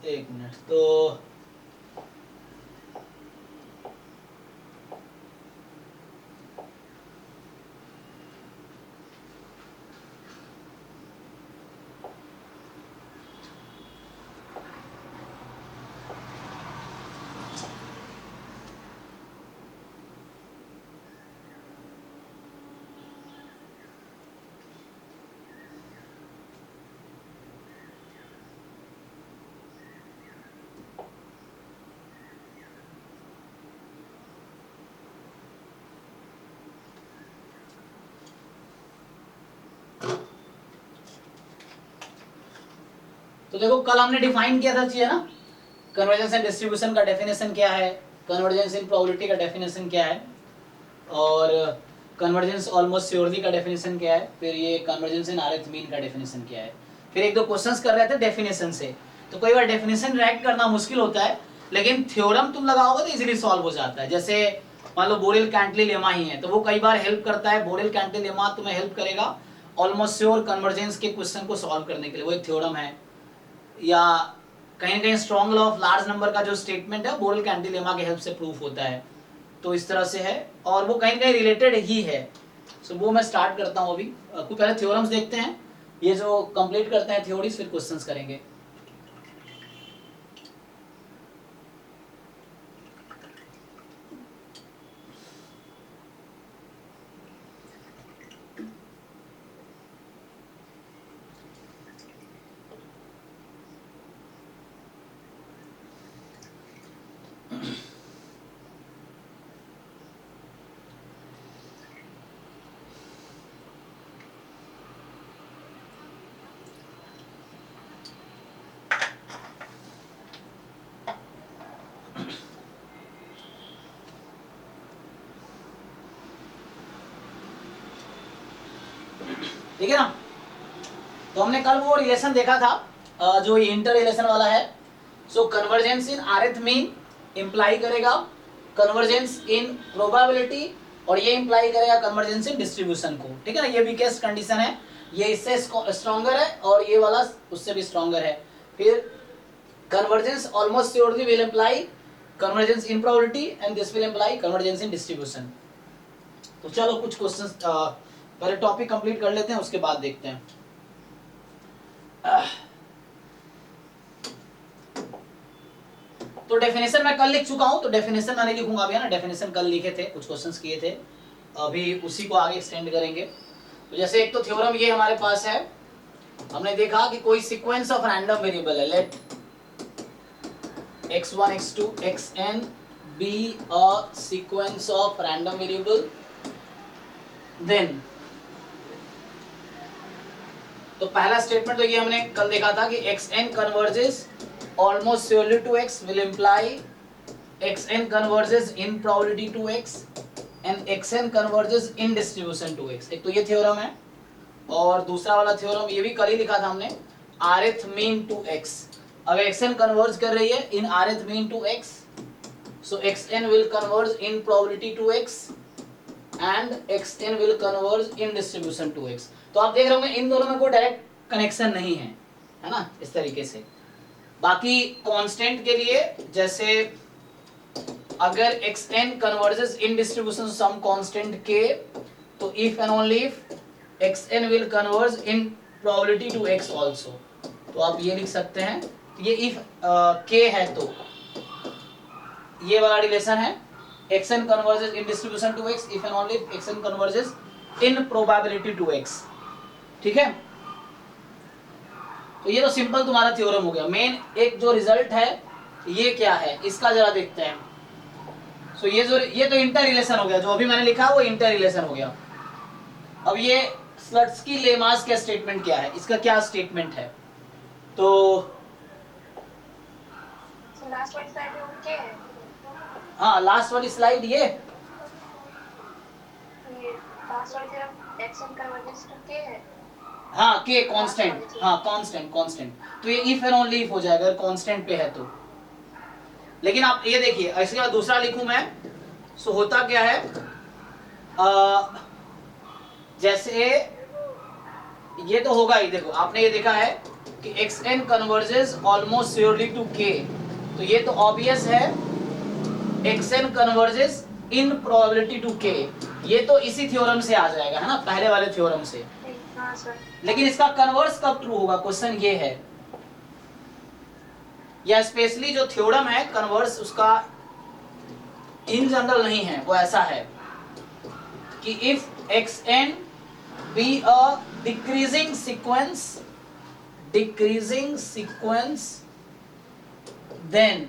एक मिनट, तो देखो कल हमने डिफाइन किया था चीजें ना, कन्वर्जेंस एंड डिस्ट्रीब्यूशन का डेफिनेशन क्या है, कन्वर्जेंस इन प्रोबेबिलिटी का डेफिनेशन क्या है, और कन्वर्जेंस ऑलमोस्ट श्योरली का डेफिनेशन क्या है, फिर ये कन्वर्जेंस इन आरएथ मीन का डेफिनेशन क्या है। फिर एक दो क्वेश्चंस कर रहे थे डेफिनेशन से, तो कई बार डेफिनेशन रैक करना मुश्किल होता है, लेकिन थ्योरम तुम लगाओगे तो इजीली सॉल्व हो जाता है। जैसे मान लो बोरेल कैंटिली लेमा ही है, तो वो कई बार हेल्प करता है, बोरेल कैंटिली लेमा तुम्हें हेल्प करेगा ऑलमोस्ट श्योर कन्वर्जेंस के क्वेश्चन को सॉल्व करने के लिए, वो एक थ्योरम है। या कहीं कहीं strong law of large number का जो स्टेटमेंट है बोरेल कैंटिलेमा के हेल्प से प्रूफ होता है, तो इस तरह से है, और वो कहीं कहीं रिलेटेड ही है। सो वो मैं स्टार्ट करता हूँ अभी, कुछ पहले थ्योरम्स देखते हैं, ये जो कंप्लीट करते हैं थ्योरीज, फिर क्वेश्चंस करेंगे। ठीक है ना, तो हमने कल वो रिलेशन देखा था जो इंटर रिलेशन वाला है। सो convergence in rth mean imply करेगा कन्वर्जेंस इन प्रोबेबिलिटी, और ये इंप्लाई करेगा कन्वर्जेंस इन डिस्ट्रीब्यूशन को। ठीक है ना, ये वीकेस्ट कंडीशन है, ये इससे स्ट्रॉन्गर है और ये वाला उससे भी स्ट्रॉन्गर है। फिर convergence almost surely will imply convergence in probability and this will imply convergence in distribution. तो चलो कुछ क्वेश्चंस पहले टॉपिक कंप्लीट कर लेते हैं, उसके बाद देखते हैं। तो डेफिनेशन मैं कल लिख चुका हूं, तो डेफिनेशन मैं नहीं लिखूंगा अभी, है ना, डेफिनेशन कल लिखे थे, कुछ क्वेश्चंस किए थे, अभी उसी को आगे एक्सटेंड करेंगे। तो जैसे एक तो थ्योरम ये हमारे पास है, हमने देखा कि कोई सीक्वेंस ऑफ रैंडम वेरिएबल है, late x1 x2 xn be a sequence of random variable, then तो पहला स्टेटमेंट तो ये हमने कल देखा था कि xn converges almost surely to x will imply xn converges in probability to x and xn converges in distribution to x। एक तो ये थ्योरम है, और दूसरा वाला थ्योरम ये भी कल ही लिखा था हमने, rth mean to x। अगर xn कन्वर्ज कर रही है in rth mean to x, so xn will converge in probability to x and xn will converge in distribution to x। तो आप देख रहे होंगे इन दोनों में कोई डायरेक्ट कनेक्शन नहीं है, है ना, इस तरीके से। बाकी कांस्टेंट के लिए जैसे अगर xn converges in distribution to some constant k, तो if and only if xn will converge in probability to x also, तो आप ये लिख सकते हैं, ये if k है तो ये वाला रिलेशन है, xn converges in distribution to x if and only if xn converges in probability to x। ठीक है, तो ये तो सिंपल तुम्हारा थ्योरम हो गया। मेन एक जो रिजल्ट है ये क्या है, इसका जरा देखते हैं। सो ये तो इंटर रिलेशन हो गया, जो अभी मैंने लिखा वो इंटर रिलेशन हो गया। अब ये स्लट्सकी लेमास का स्टेटमेंट क्या है, इसका क्या स्टेटमेंट है, तो लास्ट वाली स्लाइड में क्या है? हाँ लास्ट वाली स्लाइड ये लास्ट वाली तरफ एक्शन कन्वर्जेंस टू के है। हाँ के कांस्टेंट, हाँ कांस्टेंट, तो ये इफ एंड ओनली इफ हो जाएगा अगर कांस्टेंट पे है तो। लेकिन आप ये देखिए, इसके बाद दूसरा लिखूं मैं, सो होता क्या है, जैसे ये तो होगा ही, देखो आपने ये देखा है कि xn converges almost surely to k, तो ये तो ऑब्वियस है xn converges in probability to k, ये तो इसी थ्योरम से आ जाएगा, है ना, पहले वाले थ्योरम से। हाँ सर। लेकिन इसका कन्वर्स कब ट्रू होगा, क्वेश्चन ये है, या स्पेशली जो थ्योरम है कन्वर्स उसका इन जनरल नहीं है, वो ऐसा है कि if xn be a decreasing sequence then,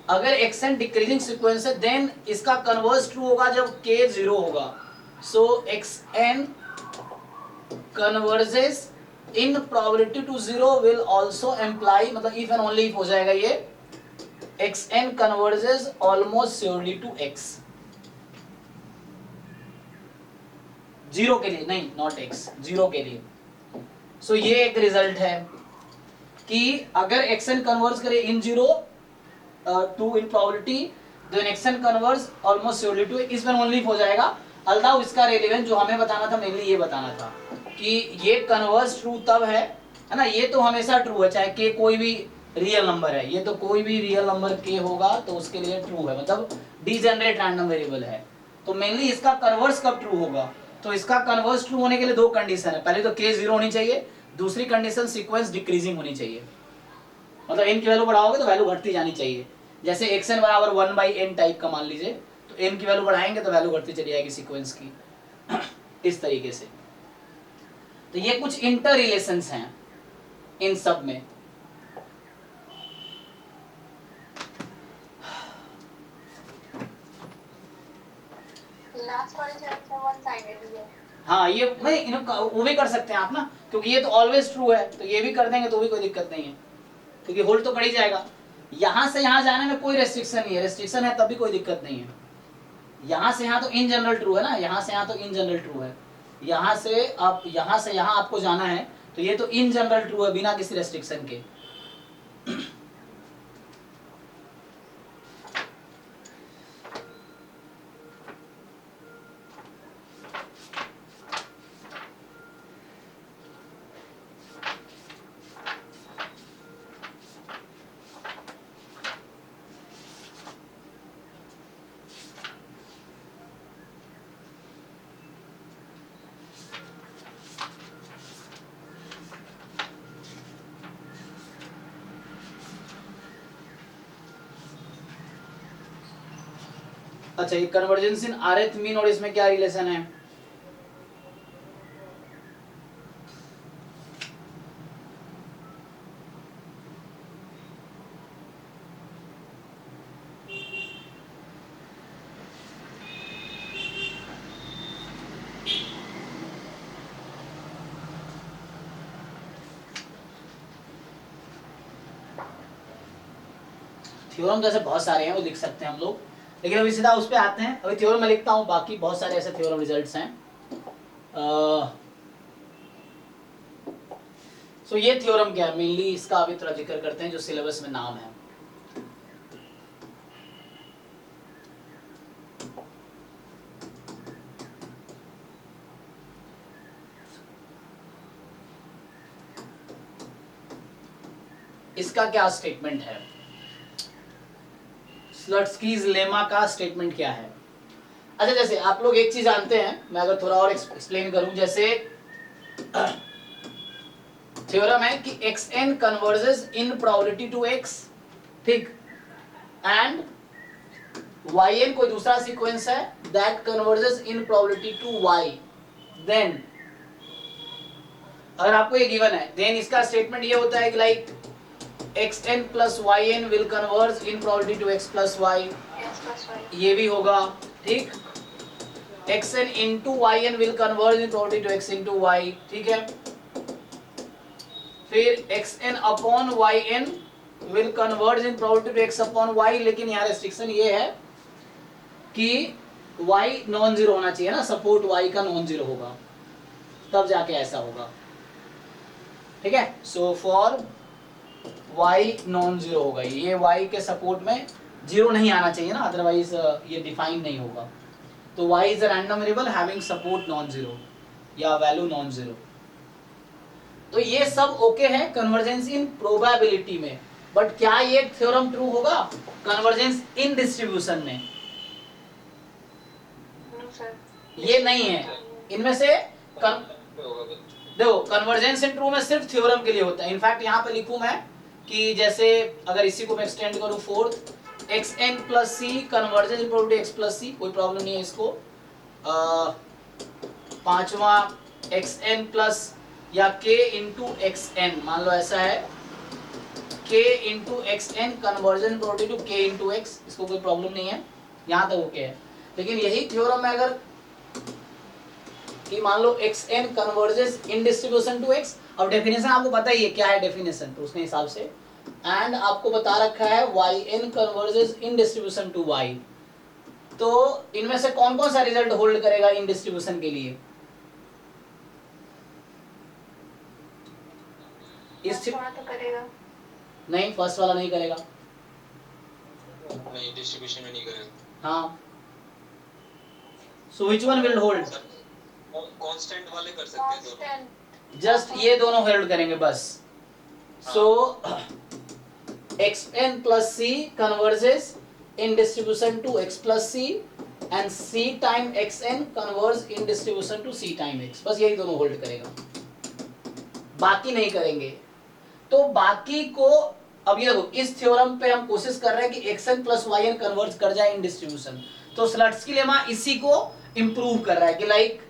अगर xn डिक्रीजिंग सीक्वेंस है देन इसका कन्वर्स ट्रू होगा जब k 0 होगा। So xn converges in probability to 0 will also imply, मतलब इफ एंड ओनली इफ हो जाएगा ये xn converges almost surely to x, 0 के लिए नहीं, नॉट x, 0 के लिए। सो ये एक रिजल्ट है कि अगर xn कन्वर्स करे in 0 to in probability, then xn converge almost surely to इस पर ओनली हो जाएगा। अल्लाह इसका रेलेवेंस जो हमें बताना था, मेनली ये बताना था कि ये कन्वर्स ट्रू तब है ना, ये तो हमेशा ट्रू है चाहे k कोई भी रियल नंबर है, ये तो कोई भी रियल नंबर k होगा तो उसके लिए ट्रू है, मतलब डीजेनरेट रैंडम वेरिएबल है। तो मेनली इसका कन्वर्स कब ट्रू होगा, तो इसका कन्वर्स ट्रू होने के लिए दो कंडीशन है, पहले तो k 0 होनी चाहिए, दूसरी कंडीशन सीक्वेंस डिक्रीजिंग होनी चाहिए, मतलब n की वैल्यू बढ़ाओगे तो वैल्यू घटती जानी चाहिए, जैसे xn बराबर 1/n टाइप का मान लीजिए, तो n की वैल्यू बढ़ाएंगे तो वैल्यू घटती चली जाएगी सीक्वेंस की इस तरीके से। तो ये कुछ इंटर रिलेशंस हैं इन सब में। लास्ट वाले चैप्टर वन साइडेड है। हाँ ये नहीं, वो भी कर सकते हैं आप ना, क्योंकि ये तो ऑलवेज ट्रू है, तो ये भी कर देंगे तो भी कोई दिक्कत नहीं है, क्योंकि होल्ड तो कर ही जाएगा। यहां से यहां जाने में कोई रेस्ट्रिक्शन नहीं है, रेस्ट्रिक्शन है तब भी कोई दिक्कत नहीं है। यहां से यहां तो इन जनरल ट्रू है ना, यहां से यहां तो इन जनरल ट्रू है, यहां से यहां आपको जाना है, तो ये तो इन जनरल ट्रू है बिना किसी रेस्ट्रिक्शन के। अच्छा, ये कन्वर्जेंस इन आरएथ मीन और इसमें क्या रिलेशन है? थ्योरम जैसे बहुत सारे हैं वो लिख सकते हैं हम लोग, लेकिन अभी सीधा उस पे आते हैं। अभी थ्योरम मैं लिखता हूँ, बाकी बहुत सारे ऐसे थ्योरम रिजल्ट्स हैं। सो ये थ्योरम क्या है, मेनली इसका अभी थोड़ा जिक्र करते हैं जो सिलेबस में नाम है। इसका क्या स्टेटमेंट है, स्लट्स्कीज लेमा का स्टेटमेंट क्या है? अच्छा, जैसे आप लोग एक चीज जानते हैं, मैं अगर थोड़ा और एक्सप्लेन करूं, जैसे थ्योरम है कि xn converges in probability to x, ठीक, एंड yn कोई दूसरा सीक्वेंस है that converges in probability to y, then अगर आपको ये गिवन है, देन इसका स्टेटमेंट ये होता है कि like xn plus yn will converge in probability to x plus y, ये भी होगा, ठीक, xn into yn will converge in probability to x into y, ठीक है, फिर xn upon yn will converge in probability to x upon y, लेकिन यहाँ restriction ये है कि y नॉन जीरो होना चाहिए ना, सपोर्ट y का नॉन जीरो होगा तब जाके ऐसा होगा, ठीक है। So for y non zero होगा, ये y के सपोर्ट में जीरो नहीं आना चाहिए ना, अदरवाइज ये डिफाइन नहीं होगा। तो y is a random variable having support non zero या वैल्यू नॉन जीरो। तो ये सब ओके है कन्वर्जेंस इन प्रोबेबिलिटी में, बट क्या ये थ्योरम ट्रू होगा कन्वर्जेंस इन डिस्ट्रीब्यूशन में? No sir. ये नहीं है। इनमें से देखो कन्वर्जेंस इन ट्रू में सिर्फ थ्योरम के लिए होता है। इनफैक्ट यहाँ पे लिखूं मैं कि जैसे अगर इसी को मैं एक्सटेंड करूं fourth, X N plus C convergence in probability X plus C, कोई प्रॉब्लम नहीं है इसको। पांचवा एक्स एन प्लस या के इंटू एक्स एन, मान लो ऐसा है के into x n convergence probability to k into x, इसको कोई प्रॉब्लम नहीं है, यहाँ तक ओके है। लेकिन यही थ्योरम में अगर कि मान लो X N converges in distribution to X, अब डेफिनेशन आपको पता ही है क्या है डेफिनेशन, तो उसके हिसाब से एंड आपको बता रखा है y N converges in distribution to y, तो इनमें से कौन कौन सा रिजल्ट होल्ड करेगा इन डिस्ट्रीब्यूशन के लिए? इस तो करेगा नहीं, फर्स्ट वाला नहीं करेगा, नहीं डिस्ट्रीब्यूशन में नहीं करेगा। हाँ, so which one will hold? Constant वाले कर सकते हैं दोनों, कांस्टेंट जस्ट ये दोनों होल्ड करेंगे बस। So X N plus C converges in distribution to x plus C and C time X N converge in distribution to C time X, बस यही दोनों होल्ड करेगा, बाकी नहीं करेंगे। तो बाकी को अब ये देखो, इस थ्योरम पे हम कोशिश कर रहे हैं कि x N plus Y n converge कर जाए इन डिस्ट्रीब्यूशन, तो स्लट्सकी लेमा इसी को इंप्रूव कर रहा है कि like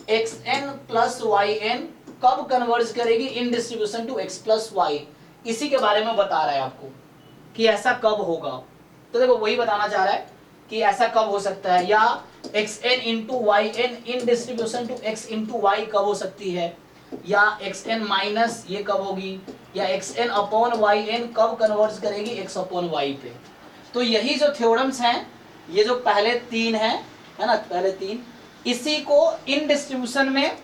x N plus Y n कब कन्वर्ज करेगी in distribution to x plus y, इसी के बारे में बता रहा है आपको कि ऐसा कब होगा। तो देखो वही बताना चाह रहा है कि ऐसा कब हो सकता है, या x N into Y n in distribution to x into y कब हो सकती है, या एक्स एन माइनस ये कब होगी, या x N upon Y n कब कन्वर्ज करेगी एक्स अपॉन वाई पे। तो यही जो थ्योरम्स हैं, ये जो पहले तीन है ना, पहले तीन, इसी को इन डिस्ट्रीब्यूशन में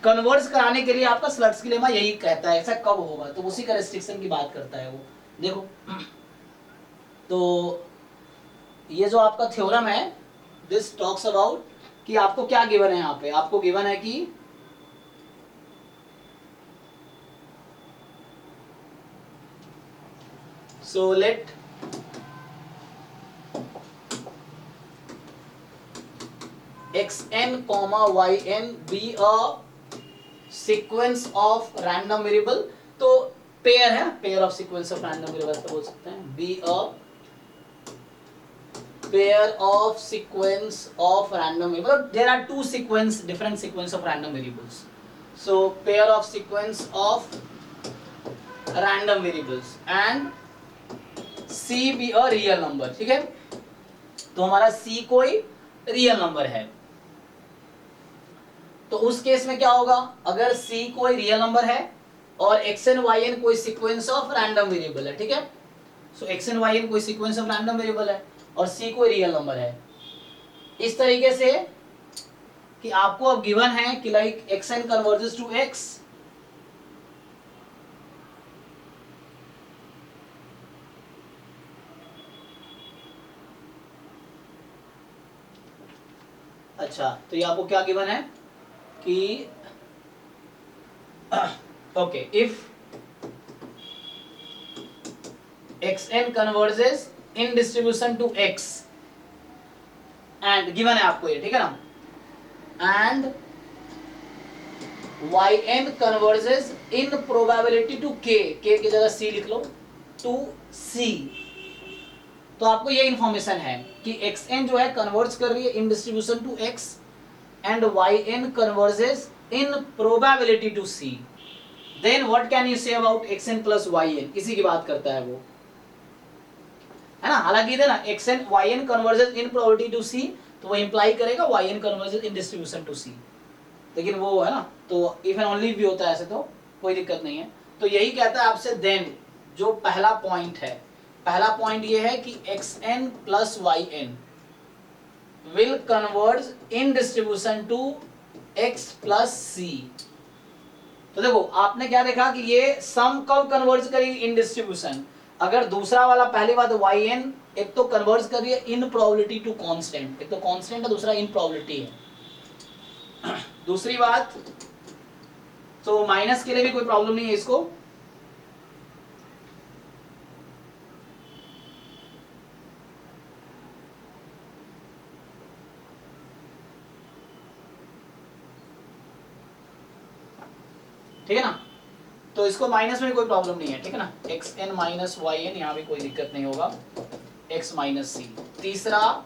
कन्वर्ज कराने के लिए आपका स्लट्सकी लेमा यही कहता है ऐसा कब होगा, तो उसी का रेस्ट्रिक्शन की बात करता है वो। देखो तो ये जो आपका थ्योरम है दिस टॉक्स अबाउट कि आपको क्या गिवन है, यहाँ पे आपको गिवन है कि so let xn comma yn be a sequence of random variable, तो पेयर है, pair of sequence of random variable तो बोल सकते हैं, be a pair of sequence of random variable, there are two sequence different sequence of random variables, so pair of sequence of random variables and C भी a real number, ठीक है, तो हमारा C कोई रियल नंबर है, तो उस case में क्या होगा, अगर C कोई रियल नंबर है और एक्स एन वाई एन कोई सीक्वेंस ऑफ रैंडम वेरिएबल है, ठीक है, सो एक्स एन वाई एन कोई सीक्वेंस ऑफ रैंडम वेरिएबल है और C कोई रियल नंबर है, इस तरीके से कि आपको अब गिवन है कि like x N converges to x, अच्छा तो ये आपको क्या गिवन है कि okay if x N converges in distribution to x and given है आपको ये, ठीक है ना, and y N converges in probability to k, के की जगह सी लिख लो, टू सी, तो आपको ये इंफॉर्मेशन है कि एक्स एन जो है कन्वर्ज कर रही है in distribution to x and y N converges in probability to c, then what can you say about x N plus Y n, इसी की बात करता है वो, है ना, हालांकि इधर ना x N Y N converges in probability to C, तो वो इंप्लाई करेगा Y N converges in distribution to C, लेकिन वो है ना, तो इफ एंड ओनली भी होता है ऐसे तो कोई दिक्कत नहीं है, तो यही कहता है आपसे देन, जो पहला पॉइंट है, पहला पॉइंट ये है कि x N plus Y N will converge in distribution to x plus C, तो देखो आपने क्या देखा कि ये सम कब कन्वर्ज करेगी इन डिस्ट्रीब्यूशन, अगर दूसरा वाला पहली बात वाई एन एक तो कन्वर्ज कर रही है इन प्रोबेबिलिटी टू कांस्टेंट, एक तो कांस्टेंट है दूसरा इन प्रोबेबिलिटी है, दूसरी बात तो माइनस के लिए भी कोई प्रॉब्लम नहीं है इसको। ठीक है ना, तो इसको माइनस में कोई प्रॉब्लम नहीं है, ठीक है ना, x n minus y n, यहाँ भी कोई दिक्कत नहीं होगा, एक्स माइनस सी। तीसरा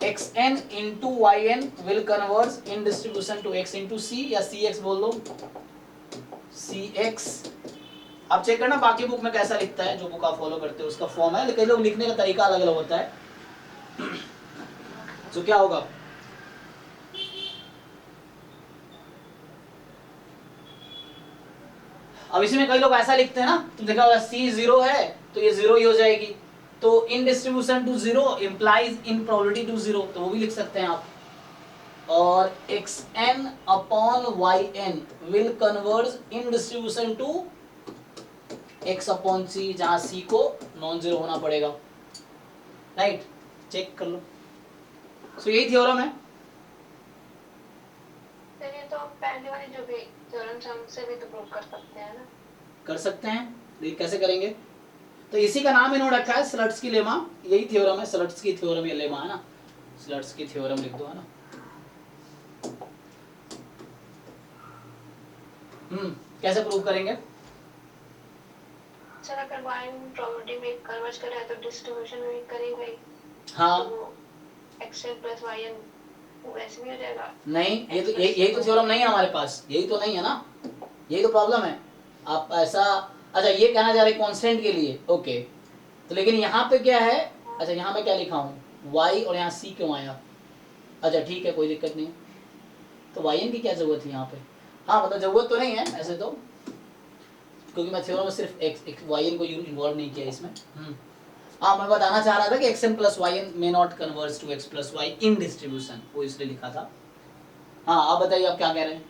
X N into Y N will converge in distribution to x into C, या सी एक्स बोल दो, सी एक्स। अब चेक करना बाकी बुक में कैसा लिखता है, जो बुक आप फॉलो करते हो उसका फॉर्म है, कई लोग लिखने का तरीका अलग अलग होता है। तो क्या होगा, अब इसमें कई लोग ऐसा लिखते हैं ना, तुम देखा होगा सी जीरो है तो ये जीरो ही हो जाएगी, तो in distribution to zero implies in probability to zero, तो वो भी लिख सकते हैं आप। और X N upon Y N will converge in distribution to X upon C, जहां सी को नॉन जीरो होना पड़ेगा, राइट, चेक कर लो। सो यही थ्योरम है। ये तो पहले वाली जो भी थ्योरम हमसे भी तो प्रूव कर सकते हैं ना। कर सकते हैं, देखिए कैसे करेंगे। तो इसी का नाम इन्होंने रखा है स्लट्सकी लेमा, यही थ्योरम है, स्लट्सकी थ्योरम, ये लेमा है ना, स्लट्सकी थ्योरम लिख दो, है ना। कैसे प्रूव करेंगे? सर अगर y प्रोबेबिलिटी में कन्वर्ज कर रहा है तो डिस्ट्रीब्यूशन में भी करेंगे ही। हाँ, तो xn प्लस yn वैसे भी हो जाएगा। नहीं, ये तो यही तो थ्योरम नहीं है हमारे पास, यही तो नहीं है ना, यही तो प्रॉब्लम है। आप ऐसा, अच्छा ये कहना जा रहे कांस्टेंट के लिए, ओके, तो लेकिन यहाँ पे क्या है, अच्छा यहाँ मैं क्या लिखा हूँ y और यहाँ c क्यों आया, अच्छा ठीक है कोई दिक्कत नहीं, तो yn की क्या जरूरत है यहाँ पे, हाँ मतलब जरूरत तो नहीं है ऐसे तो, क्योंकि मैं थ्योरम में सिर्फ yn को इन्वॉल्व नहीं किया इसमें। हाँ मैं बताना चाह रहा था कि xn plus yn may not converge to x plus y in distribution, वो इसलिए लिखा था। हाँ आप बताइए आप क्या कह रहे हैं।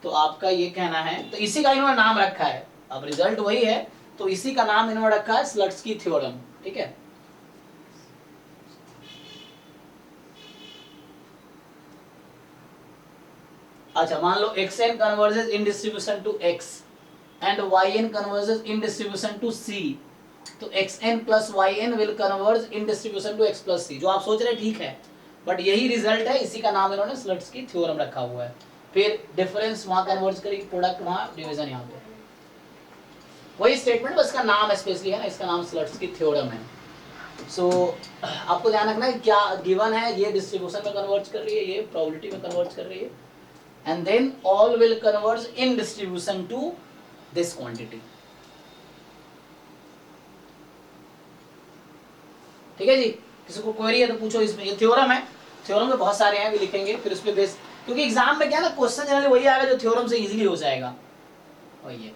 तो आपका ये कहना है, तो इसी का इन्होंने नाम रखा है, अब रिजल्ट वही है, तो इसी का नाम इन्होंने रखा है स्लट्सकी थ्योरम, ठीक है। अच्छा मान लो xn converges in distribution to x and yn converges in distribution to c, तो xn plus yn will converge in distribution to x plus c, जो आप सोच रहे हैं ठीक है, बट यही रिजल्ट है, इसी का नाम इन्होंने स्लट्सकी थ्योरम रखा हुआ है। फिर डिफरेंस वहां कन्वर्ज करेगी, प्रोडक्ट वहां, डिवीजन यहाँ पे, वही स्टेटमेंट, बस इसका नाम स्पेशली है ना, इसका नाम स्लट्सकी थ्योरम है। सो आपको ध्यान रखना है क्या गिवन है, ये डिस्ट्रीब्यूशन में कन्वर्ज कर रही है, ये प्रोबेबिलिटी में कन्वर्ज कर रही है, and then all will converge in distribution to this quantity, ठीक है जी। किसी को क्वेरी है तो पूछो, इसमें ये थ्योरम है, थ्योरम में बहुत सारे हैं भी लिखेंगे, फिर उस पे बेस, क्योंकि एग्जाम में क्या ना क्वेश्चन जनरली वही आएगा जो थ्योरम से इजीली हो जाएगा, वही है।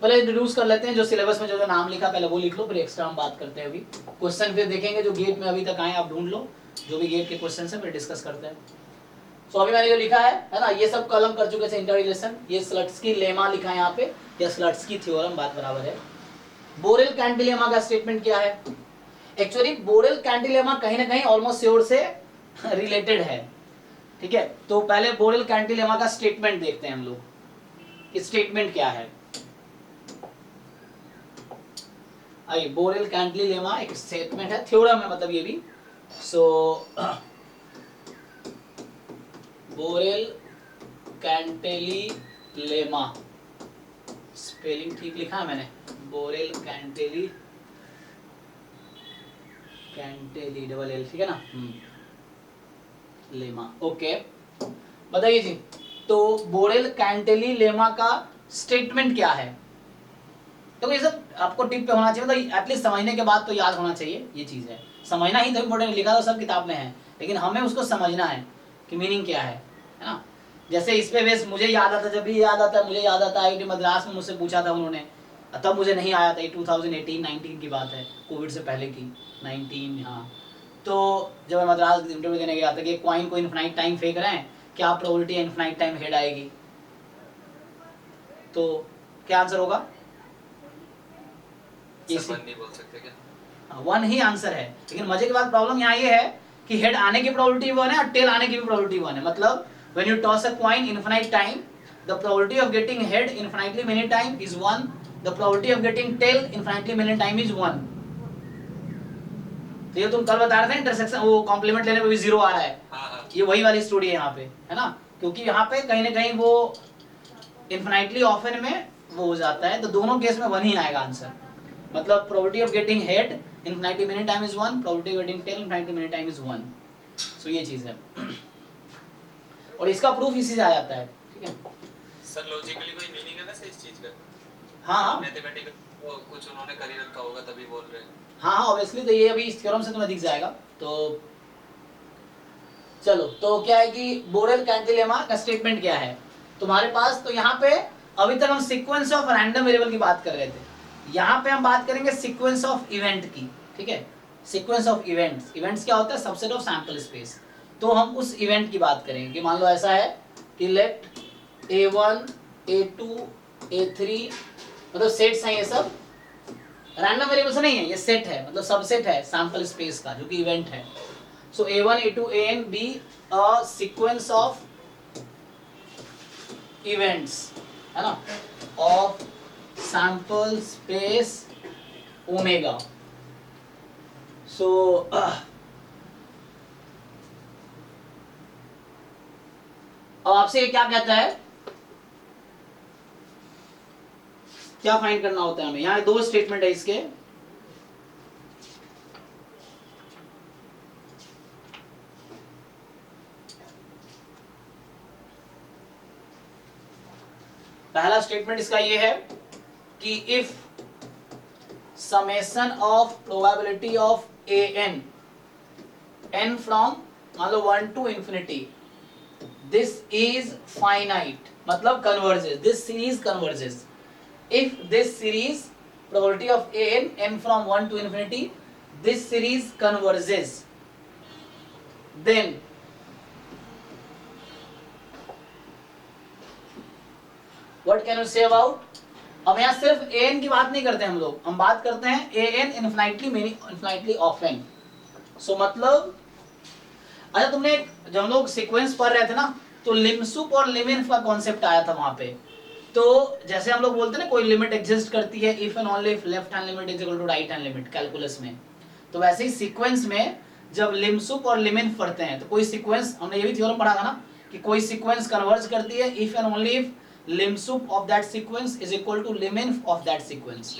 पहले इंट्रोड्यूस कर लेते हैं, जो सिलेबस में जो नाम लिखा पहले वो लिख लो, फिर एक्स्ट्रा हम बात करते हैं अभी। क्वेश्चन फिर देखेंगे जो गेट में अभी तक आए, आप ढूंढ लो जो भी गेट के क्वेश्चन है, फिर डिस्कस करते हैं। सो अभी मैंने जो लिखा है ना, ये सब कलम कर चुके थे इंटर रिलेशन, ये स्लट्सकी लेमा लिखा है यहाँ पे, या स्लट्सकी थ्योरम, बात बराबर है। बोरेल कैंटिलेमा का स्टेटमेंट क्या है, एक्चुअली बोरेल कैंटिलेमा कहीं ना कहीं ऑलमोस्ट श्योर से रिलेटेड है, ठीक है। तो पहले बोरेल कैंटिलेमा का स्टेटमेंट देखते हैं हम लोग, कि स्टेटमेंट क्या है। आइए, बोरेल कैंटिलेमा एक स्टेटमेंट है, थ्योरम है मतलब ये भी। सो बोरेल कैंटिलेमा, स्पेलिंग ठीक लिखा है मैंने, बोरेल कैंटिली डबल एल, ठीक है ना, लेमा, ओके। बताइए जी, तो बोरेल कैंटिलेमा का स्टेटमेंट क्या है। तो ये सब आपको टिप पे होना चाहिए, मतलब एटलीस्ट समझने के बाद तो याद होना चाहिए, ये चीज है, समझना ही तो इम्पोर्टेंट, लिखा तो सब किताब में है, लेकिन हमें उसको समझना है कि मीनिंग क्या है ना। जैसे इस पे बेस मुझे याद आता, जब भी याद आता, मुझे याद आता IIT मद्रास में मुझसे पूछा था उन्होंने, तब मुझे नहीं आया था, ये 2018-19 की बात है, कोविड से पहले की 19, हाँ। तो जब मैं मद्रास इंटरव्यू देने गया था कि कॉइन को इन्फिनाइट टाइम फेंक रहे हैं, क्या प्रोबेबिलिटी इन्फिनाइट टाइम हेड आएगी, तो क्या आंसर होगा, नहीं बोल सकते क्या, वन ही आंसर है। लेकिन मजे की बात, प्रॉब्लम यहाँ ये है कि हेड आने की प्रोबेबिलिटी 1 है और टेल आने की भी प्रोबेबिलिटी 1 है, मतलब When you toss a coin infinite time, the probability of getting head infinitely many time is 1. The probability of getting tail infinitely many time is 1. तो ये तुम कल बता रहे थे इंटरसेक्शन वो कॉम्प्लीमेंट लेने पे भी 0 आ रहा है, ये वही वाली स्टोरी है यहाँ पे, है ना, क्योंकि यहाँ पे कहीं ना कहीं वो इन्फिनाइटली ऑफन में वो हो जाता है, तो दोनों केस में 1 ही आएगा आंसर। मतलब probability of getting head infinitely many time is 1, probability of getting tail infinitely many time is 1। So ये चीज है और इसका प्रूफ इसी से आ जाता है, ठीक है सर। लॉजिकली कोई मीनिंग है ना सर इस चीज का? हाँ मैथमेटिकल कुछ उन्होंने कर ही रखा होगा तभी बोल रहे हैं। हाँ ऑब्वियसली, तो ये अभी इस थ्योरम से तुम्हें दिख जाएगा। तो चलो, तो क्या है कि बोरेल कैंटिलेमा का स्टेटमेंट क्या है तुम्हारे पास। तो यहाँ पे अभी तक हम सीक्वेंस ऑफ रैंडम वेरिएबल की बात कर रहे थे, यहाँ पे हम बात करेंगे सीक्वेंस ऑफ इवेंट की, ठीक है। सीक्वेंस ऑफ इवेंट्स, इवेंट्स क्या होता है, सबसेट ऑफ सैंपल स्पेस। तो हम उस इवेंट की बात करेंगे कि मान लो ऐसा है कि लेट A1 A2 A3 मतलब सेट्स हैं, ये सब रैंडम वेरिएबल से नहीं है, ये सेट है, मतलब सबसेट है सैंपल स्पेस का जो कि इवेंट है। सो A1 A2 AN B a sequence of events, है ना, ऑफ सैंपल स्पेस ओमेगा। सो अब आपसे ये क्या कहता है, क्या फाइंड करना होता है हमें। यहाँ 2 स्टेटमेंट है इसके। पहला स्टेटमेंट इसका ये है कि if summation of probability of an n from मान लो 1 to infinity, this is finite, मतलब converges, this series converges. If this series probability of n from 1 to infinity, this series converges, then what can you say about। अब यहाँ सिर्फ an की बात नहीं करते हम लोग, हम बात करते हैं an infinitely often। सो मतलब अच्छा तुमने जब हम लोग सीक्वेंस पढ़ रहे थे ना, तो लिमसुप और लिमिन्फ का कॉन्सेप्ट आया था वहां पे। तो जैसे हम लोग बोलते हैं ना कोई लिमिट एग्जिस्ट करती है if and only if left hand limit is equal to right hand limit calculus में, तो वैसे ही सीक्वेंस में जब लिमसुप और लिमिन्फ पढ़ते हैं तो कोई सीक्वेंस, हमने ये भी थ्योरम पढ़ा था ना कि कोई सीक्वेंस कन्वर्ज करती है if and only if limsup of that sequence is equal to liminf of that sequence,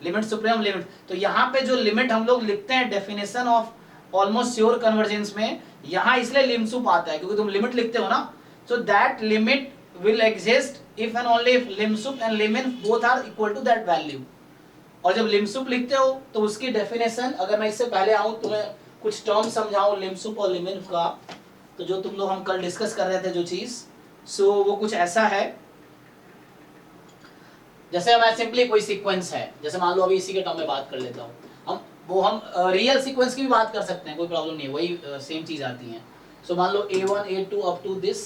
limit supreme limit. तो यहाँ पे जो लिमिट हम लोग लिखते हैं definition of almost sure convergence में, यहाँ इसलिए लिमसुप आता है क्योंकि तुम लिमिट लिखते हो ना, so that limit will exist if and only if limsup and liminf both are equal to that value। और जब लिमसुप लिखते हो तो उसकी डेफिनेशन, अगर मैं इससे पहले आऊं तुम्हें कुछ टर्म समझाऊं लिमसुप और लिमिन्फ का, तो जो तुम लोग हम कल डिस्कस कर रहे थे जो चीज, सो वो कुछ ऐसा है जैसे मैं सिंपली कोई सीक्वेंस है, जैसे मान लो अभी इसी के टर्म में बात कर लेता हूँ, हम रियल सीक्वेंस की भी बात कर सकते हैं, कोई प्रॉब्लम नहीं है, वही सेम चीज आती है। सो मान लो A1 A2 up to this,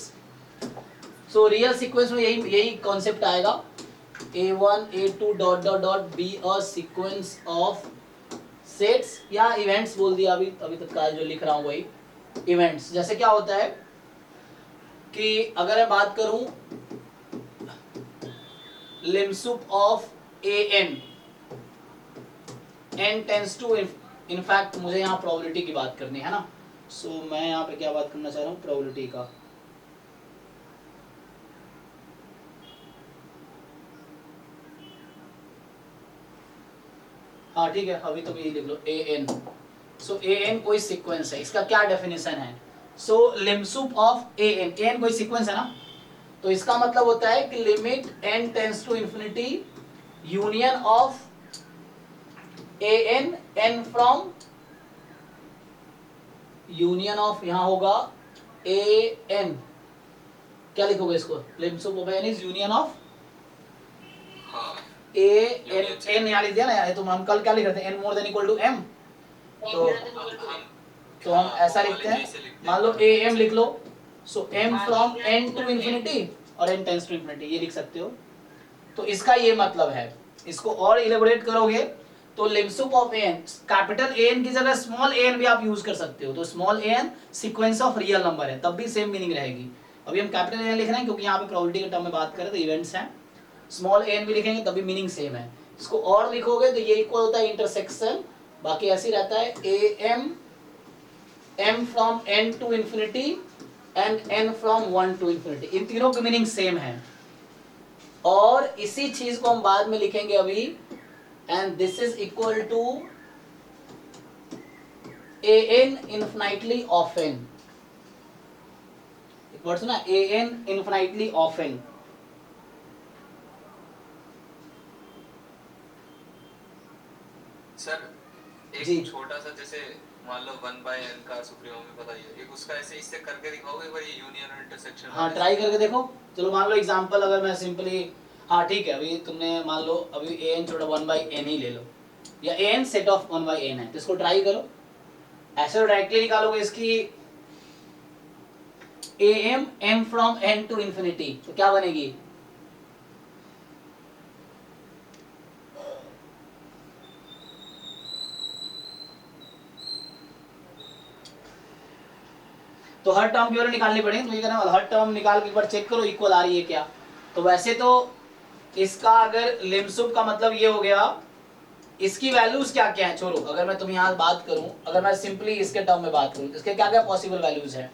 so real sequence में यही कॉन्सेप्ट आएगा, A1 A2 dot dot dot be a sequence of sets या इवेंट्स बोल दिया अभी तत्काल जो लिख रहा हूँ वही इवेंट्स। जैसे क्या होता है कि अगर मैं बात करूं limsup of an, n tends to, in fact मुझे यहाँ प्रोबेबिलिटी की बात करनी है ना, सो मैं यहाँ पे क्या बात करना चाह रहा हूँ, प्रोबेबिलिटी का। हाँ ठीक है, अभी तो यही लिख लो an। सो an कोई सीक्वेंस है, इसका क्या डेफिनेशन है, सो लिमसुप ऑफ an कोई सीक्वेंस है ना, तो इसका मतलब होता है कि limit n tends to infinity union of an n from union of, यहां होगा an, क्या लिखोगे इसको, limsup of n is union of n यहाँ लिख दिया ना, तो हम कल क्या लिख रहे थे, n more than equal to m, तो हम ऐसा लिखते हैं, मान लो am लिख लो, so m from n to infinity और n टेंड्स टू इंफिनिटी, ये लिख सकते हो। तो इसका ये मतलब है, इसको और इलेबोरेट करोगे तो limsup of an, capital an की जगह स्मॉल an भी आप यूज कर सकते हो, तो small an sequence of real number है तब भी सेम मीनिंग रहेगी, अभी हम कैपिटल एन लिख रहे हैं क्योंकि यहाँ पे प्रोबेबिलिटी के टर्म में बात करें तो इवेंट्स हैं। स्मॉल एन भी लिखेंगे तभी मीनिंग सेम है। इसको और लिखोगे तो ये इक्वल होता है इंटरसेक्शन, बाकी ऐसे ही रहता है A M M from N to infinity and N from 1 to infinity, इन तीनों की मीनिंग सेम है। और इसी चीज को हम बाद में लिखेंगे अभी, and this is equal to a n infinitely often, एक वर्ड सुना, a n infinitely often. Sir जी। एक छोटा सा जैसे मान लो 1/n का सुप्रीमो में बताइए, एक उसका ऐसे इससे करके दिखाओगे भाई यूनियन और इंटरसेक्शन। हाँ ट्राई करके देखो। चलो मान लो एग्जांपल अगर मैं सिंपली, हाँ ठीक है, अभी तुमने मान लो अभी ए एन छोटा 1/n ही ले लो, या A N set of 1/n है, तो इसको ट्राई करो। ऐसे तो डायरेक्टली निकालोगे इसकी A M M from N to infinity, तो क्या बनेगी? तो हर टर्म केवल निकालनी पड़ेगी, तो ये करना, हर टर्म निकाल के एक बार चेक करो इक्वल आ रही है क्या। तो वैसे तो इसका अगर लिमसुप का मतलब ये हो गया, इसकी वैल्यूज क्या क्या है, छोड़ो, अगर मैं तुम यहाँ बात करूं, अगर मैं सिंपली इसके टर्म में बात करूं, इसके क्या क्या पॉसिबल वैल्यूज है?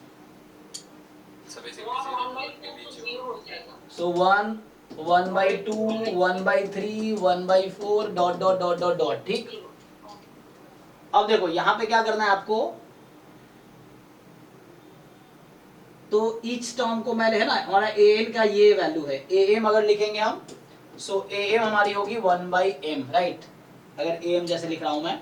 सो 1, 1/2, 1/3, 1/4 dot dot dot dot dot, ठीक। अब देखो यहाँ पे क्या करना है आपको, तो ईच टर्म को मैं, है ना, हमारा ए एन का ये वैल्यू है, ए एम अगर लिखेंगे हम, सो ए एम हमारी होगी 1/m, राइट। अगर ए एम जैसे लिख रहा हूं मैं,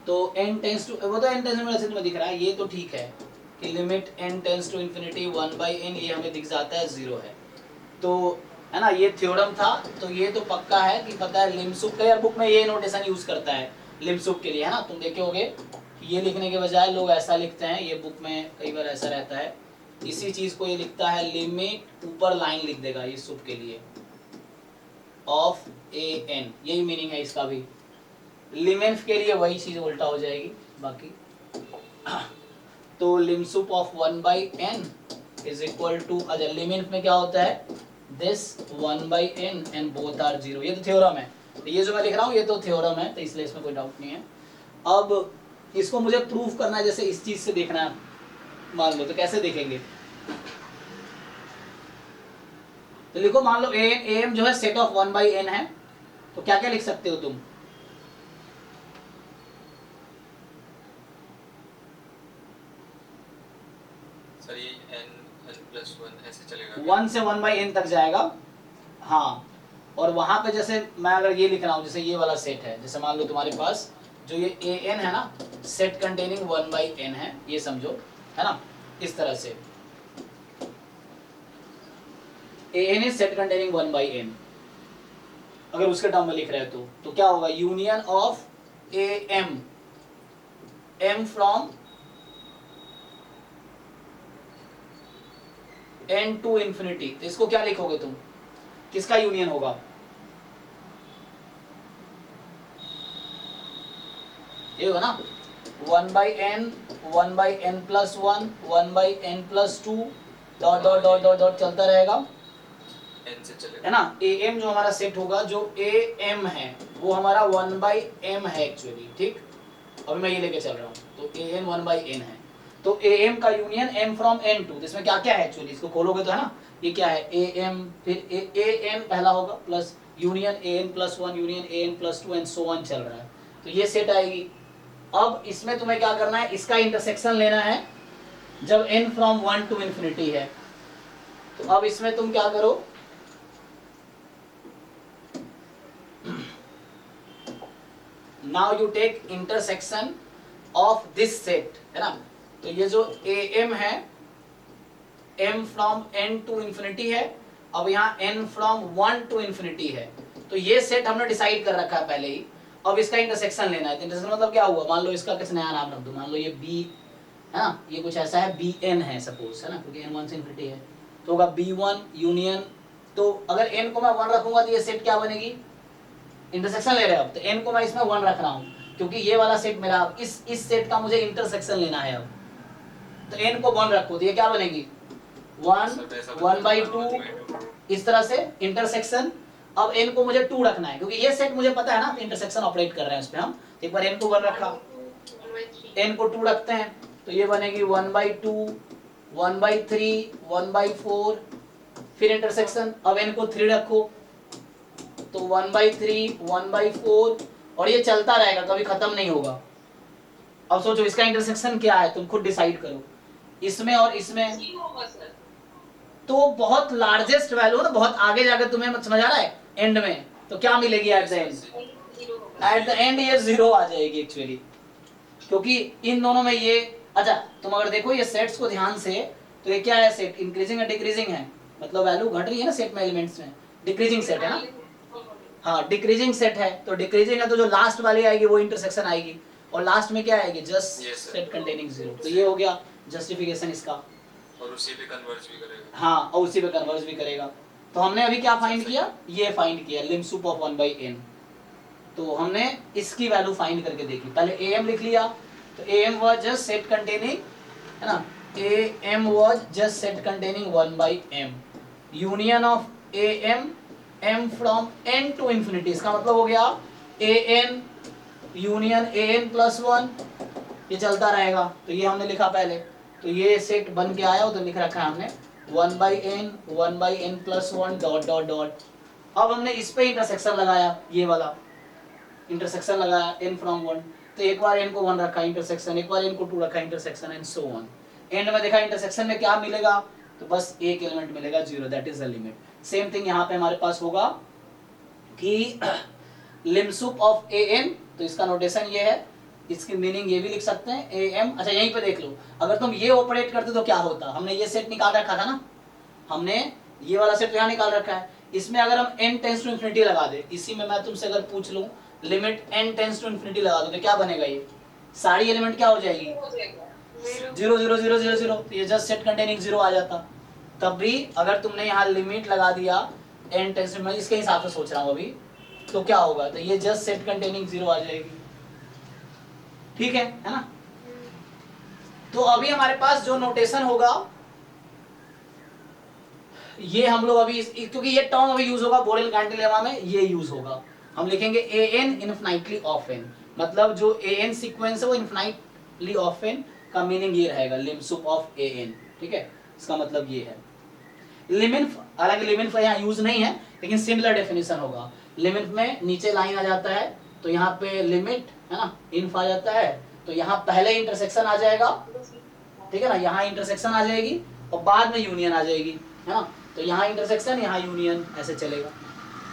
तो n टेंस टू, वो तो n टेंस टू में दिख रहा है, ये तो ठीक है कि limit n tends to infinity 1/n, ये हमें दिख जाता है 0 है, तो है ना, ये थ्योरम था। तो ये तो पक्का है कि पता है लिमसुप का, यार बुक में ये नोटेशन यूज करता है लिमसुप के लिए, है ना, तुम देखे होगे, ये लिखने के बजाय लोग ऐसा लिखते हैं, ये बुक में कई बार ऐसा रहता है, इसी चीज को ये लिखता है लिमिट, ऊपर लाइन लिख देगा ये सुप के लिए, ऑफ ए एन, यही मीनिंग है इसका भी। लिमेंफ के लिए वही चीज उल्टा हो जाएगी बाकी। तो limsup of 1/n is equal to, अच्छा लिमेंफ में क्या होता है, this 1/n and both are 0, ये तो थ्योरम है, तो ये जो मैं लिख रहा हूँ ये तो थ्योरम है, तो इसलिए इसमें कोई डाउट नहीं है। अब इसको मुझे प्रूफ करना है, जैसे इस चीज से देखना है मान लो, तो कैसे देखेंगे, तो लिखो, मान लो ए एम जो है सेट ऑफ 1/n है, तो क्या क्या लिख सकते हो तुम? सर ये n+1 ऐसे चलेगा, 1 से 1/n तक जाएगा, हाँ। और वहां पे जैसे मैं अगर ये लिख रहा हूँ, जैसे ये वाला सेट है, जैसे मान लो तुम्हारे पास जो ये ए एन है ना, सेट कंटेनिंग 1/n है, ये समझो, है ना, इस तरह से A N is set containing 1/n, अगर उसके टर्म में लिख रहे हो तो क्या होगा, union of A M M from n to infinity, तो इसको क्या लिखोगे तुम, किसका यूनियन होगा? ये होगा ना 1/n, 1/n+1, 1/n+2 dot dot dot dot dot चलता रहेगा, n से चलेगा, है ना। ए एम जो हमारा सेट होगा, जो ए एम है वो हमारा 1/m है एक्चुअली, ठीक। अभी मैं ये लेके चल रहा हूँ, तो ए एम 1/n है, तो ए एम का union m from n to, इसमें क्या क्या है एक्चुअली, इसको खोलोगे तो, है ना, ये क्या है, ए एम, फिर ए एन पहला होगा, plus union A n+1, union A n+2 and so on चल रहा है, तो ये सेट आएगी। अब इसमें तुम्हें क्या करना है, इसका इंटरसेक्शन लेना है जब n फ्रॉम 1 टू इन्फिनिटी है, तो अब इसमें तुम क्या करो, now you take intersection of this set, है ना, तो ये जो ए एम है, m from n to infinity है, अब यहाँ n फ्रॉम 1 टू इन्फिनिटी है, तो ये सेट हमने डिसाइड कर रखा है पहले ही। अब इसका इंटरसेक्शन लेना है, तो इंटरसेक्शन मतलब क्या हुआ, मान लो इसका कुछ नया नाम रख दो, मान लो ये b है ना, ये कुछ ऐसा है bn है सपोज, है ना, क्योंकि n 1 से इन्फिनिटी है, तो होगा b1 यूनियन, तो अगर n को मैं 1 रखूंगा तो ये सेट क्या बनेगी, इंटरसेक्शन ले रहे हो, तो n को मैं इसमें 1 रख रहा हूँ, क्योंकि ये वाला सेट मेरा, इस सेट का मुझे इंटरसेक्शन लेना है अब, तो n को 1 रखो तो ये क्या बनेगी 1/2 इस तरह से इंटरसेक्शन। अब n को मुझे 2 रखना है क्योंकि ये सेट मुझे पता है ना इंटरसेक्शन ऑपरेट कर रहे हैं उस पे हम। तो एक बार n को 1 रखा, n को 2 रखते हैं तो ये बनेगी 1/2 1/3 1/4 फिर इंटरसेक्शन। अब n को 3 रखो तो 1/3 1/4 और ये चलता रहेगा कभी खत्म नहीं होगा। अब सोचो इसका इंटरसेक्शन क्या है, तुम खुद डिसाइड करो इसमें और इसमें। तो बहुत लार्जेस्ट वैल्यू ना, बहुत आगे जाकर तुम्हें समझ आ रहा है एंड में तो क्या मिलेगी at the end, at the end ये 0 आ जाएगी एक्चुअली, क्योंकि इन दोनों में ये। अच्छा तुम अगर देखो ये सेट्स को ध्यान से तो ये क्या है, सेट इंक्रीजिंग या डिक्रीजिंग है, मतलब वैल्यू घट रही है ना सेट में, एलिमेंट्स में डिक्रीजिंग सेट है ना। हाँ डिक्रीजिंग सेट है तो डिक्रीजिंग है तो जो लास्ट वाली आएगी वो इंटरसेक्शन आएगी और लास्ट में क्या आएगी जस्ट सेट कंटेनिंग 0। तो ये हो गया जस्टिफिकेशन इसका, और उसी पे कन्वर्ज भी करेगा। हाँ और उसी पे कन्वर्ज भी करेगा। तो हमने अभी क्या फाइंड किया, ये फाइंड किया लिम सुप ऑफ 1/n। तो हमने इसकी वैल्यू फाइंड करके देखी, पहले am लिख लिया तो am was just set containing है ना, am was just set containing 1/m union of am m from n to infinity. इसका मतलब हो गया an यूनियन an प्लस 1, ये चलता रहेगा। तो ये हमने लिखा पहले, तो ये सेट बन के आया उधर लिख रखा है हमने 1/n plus 1 dot dot dot. अब हमने इस पे इंटरसेक्शन लगाया, ये वाला इंटरसेक्शन लगाया n फ्रॉम 1, तो एक बार n को 1 रखा इंटरसेक्शन, एक बार n को 2 रखा intersection and so on. And में देखा इंटरसेक्शन में क्या मिलेगा, तो बस एक एलिमेंट मिलेगा 0, that is the limit. Same thing यहाँ पे हमारे पास होगा कि लिम सुप ऑफ an, तो इसका नोटेशन ये है, इसकी मीनिंग ये भी लिख सकते हैं am। अच्छा यहीं पे देख लो, अगर तुम ये ऑपरेट करते तो क्या होता, हमने ये सेट निकाल रखा था ना, हमने ये वाला सेट यहाँ निकाल रखा है, इसमें अगर हम n टेंस टू इंफिनिटी लगा दे, इसी में मैं तुमसे अगर पूछ लूं limit n tends to infinity लगा दो तो क्या बनेगा, ये सारी एलिमेंट क्या हो जाएगी 0 0 0 0 0, तो ये जस्ट सेट कंटेनिंग 0 आ जाता। तब भी अगर तुमने यहाँ लिमिट लगा दिया n टेंस टू, मैं इसके हिसाब से सोच रहा हूँ अभी, तो क्या होगा, तो ये जस्ट सेट कंटेनिंग 0 आ जाएगी। ठीक है ना। तो अभी हमारे पास जो नोटेशन होगा ये हम लोग अभी क्योंकि ये टर्म अभी यूज होगा बोरेल कैंटिलेवा में, ये यूज होगा, हम लिखेंगे an इनफिनिटली ऑफ n, मतलब जो an सीक्वेंस है वो इनफिनिटली ऑफ n का मीनिंग ये रहेगा लिम सुप ऑफ an। ठीक है, इसका मतलब ये है। लिमिट, हालांकि लिमिट यहाँ यूज नहीं है लेकिन सिमिलर डेफिनेशन होगा। लिमिट में नीचे लाइन आ जाता है तो यहाँ पे लिमिट है ना इन्फ आ जाता है, तो यहाँ पहले इंटरसेक्शन आ जाएगा, ठीक है ना, यहाँ इंटरसेक्शन आ जाएगी और बाद में यूनियन आ जाएगी, है ना। तो यहाँ इंटरसेक्शन यहाँ यूनियन ऐसे चलेगा।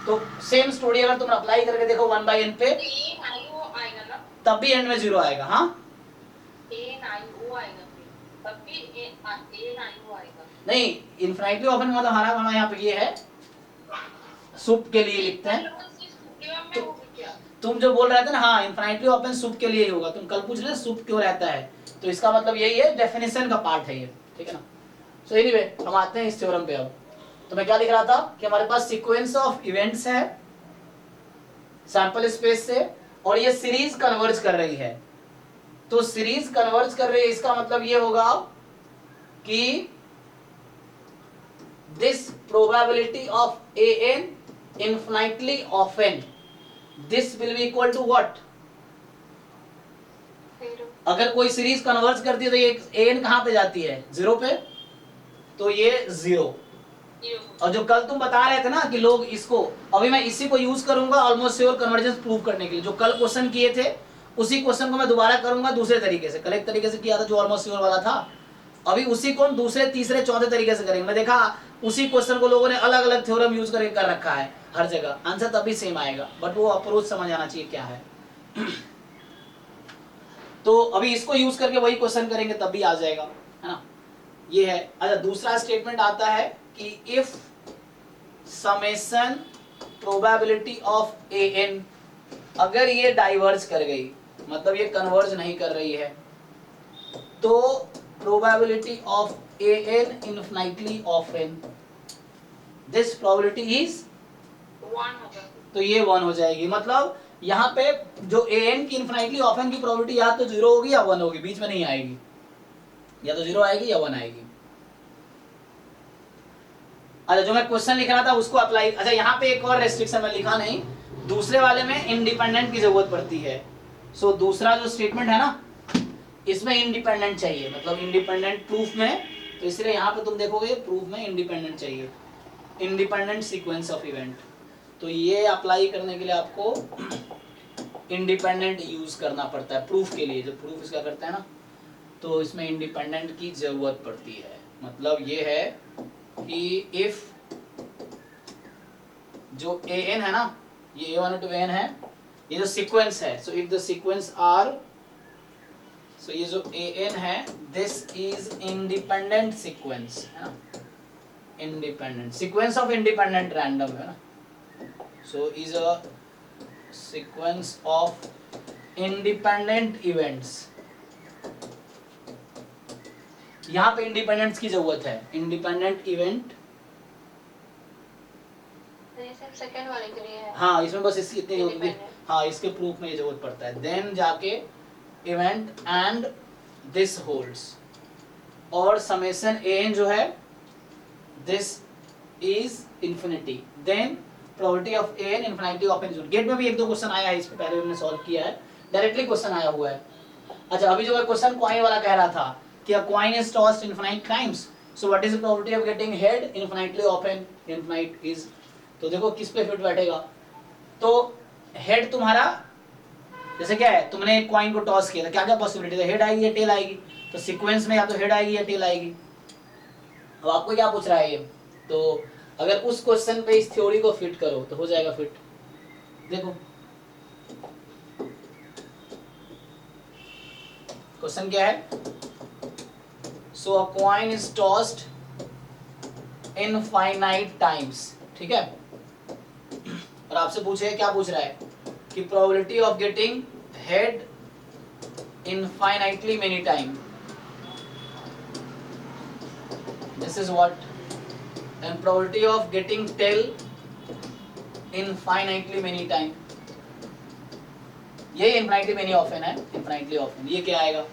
तो सेम स्टोरी अगर तुम अप्लाई करके देखो 1/n पे तब भी एंड में 0 आएगा। हाँ नहीं, इनफिनिटली ओपन मतलब हमारा यहाँ पे ये है सुप के लिए लिखते हैं। तुम जो बोल रहे थे ना, हाँ इनफिनिटली ओपन सुप के लिए ही होगा, तुम कल पूछ रहे सुप क्यों रहता है, तो इसका मतलब यही है, डेफिनेशन का पार्ट है ये, ठीक है ना। सो एनीवे हम आते हैं इस थ्योरम पे। अब तो मैं क्या लिख रहा था कि हमारे पास सीक्वेंस ऑफ इवेंट्स है सैंपल स्पेस से और ये सीरीज कन्वर्ज कर रही है। तो सीरीज कन्वर्ज कर रही है इसका मतलब ये होगा कि this probability of an infinitely often, this will be equal to what? अगर कोई सीरीज कन्वर्ज करती है तो ये an कहां पे जाती है 0 पे, तो ये 0। और जो कल तुम बता रहे थे ना कि लोग इसको, अभी मैं इसी को यूज करूंगा ऑलमोस्ट श्योर कन्वर्जेंस प्रूव करने के लिए। जो कल क्वेश्चन किए थे उसी क्वेश्चन को मैं दोबारा करूंगा दूसरे तरीके से, कल एक तरीके से किया था जो ऑलमोस्ट श्योर वाला था, अभी उसी को हम दूसरे तीसरे चौथे तरीके से करेंगे। मैं देखा उसी क्वेश्चन को लोगों ने अलग अलग थ्योरम यूज करके कर रखा है हर जगह, आंसर तभी सेम आएगा, बट वो अप्रोच समझ आना चाहिए क्या है। तो अभी इसको यूज करके वही क्वेश्चन करेंगे तब भी आ जाएगा, है ना। ये है। अच्छा दूसरा स्टेटमेंट आता है कि if summation probability of an, अगर ये डाइवर्ज कर गई मतलब ये कन्वर्ज नहीं कर रही है, तो probability of an infinitely often, this probability is 1 तो ये 1 हो जाएगी। मतलब यहाँ पे जो an की इनफिनिटली ऑफन की प्रोबेबिलिटी या तो 0 होगी या 1 होगी, बीच में नहीं आएगी। या तो 0 आएगी या 1 आएगी। अच्छा जो मैं क्वेश्चन लिख रहा था उसको अप्लाई, अच्छा यहाँ पे एक और रेस्ट्रिक्शन मैं लिखा नहीं, दूसरे वाले में इंडिपेंडेंट की जरूरत पड़ती है। सो दूसरा जो स्टेटमेंट है ना इसमें इंडिपेंडेंट चाहिए, मतलब इंडिपेंडेंट प्रूफ में, तो इसलिए यहाँ पे तुम देखोगे प्रूफ में इंडिपेंडेंट चाहिए, इंडिपेंडेंट सीक्वेंस ऑफ इवेंट। तो ये अप्लाई करने के लिए आपको इंडिपेंडेंट यूज करना पड़ता है प्रूफ के लिए। जब प्रूफ इसका करते हैं ना तो इसमें इंडिपेंडेंट की जरूरत पड़ती है। मतलब ये है कि इफ जो an है ना, ये a1 to an है, ये जो सीक्वेंस है, so if the sequence are, so ये जो an है दिस इज इंडिपेंडेंट सीक्वेंस है ना, independent sequence of independent random है ना, so is a sequence of independent events. यहां पे इंडिपेंडेंस की जरूरत है, इंडिपेंडेंट इवेंट, ये सिर्फ सेकंड वाले के लिए है। हाँ इसमें बस इसकी इतनी जरूरत है, Independent। हाँ इसके प्रूफ में ये जरूरत पड़ता है। देन जाके इवेंट एंड दिस होल्ड्स, और समेशन an जो है this is infinity, then probability of an infinity of n। GATE में भी एक दो क्वेश्चन आया है, इस पे पहले हमने सॉल्व किया है, डायरेक्टली क्वेश्चन आया हुआ है। अच्छा अभी जो क्वेश्चन कॉइन वाला कह रहा था कि a coin is tossed infinite times, so what is the probability of getting head infinitely often? Infinite is, तो देखो किस पे फिट बैठेगा, तो हेड तुम्हारा जैसे क्या है, तुमने एक कॉइन को टॉस किया था, क्या क्या पॉसिबिलिटी है, हेड आएगी या टेल आएगी, तो सीक्वेंस में या तो हेड आएगी या टेल आएगी। अब आपको क्या पूछ रहा है ये, तो अगर उस क्वेश्चन पे इस थ्योरी को फिट करो तो हो जाएगा फिट। देखो क्वेश्चन क्या है, so a coin is tossed infinite times, ठीक है, और आपसे पूछे क्या पूछ रहा है कि probability of getting head infinitely many time, this is what, and probability of getting tail infinitely many time, ये इनफाइनाइटली मेनी ऑफन है, इनफाइनाइटली ऑफन, ये क्या आएगा,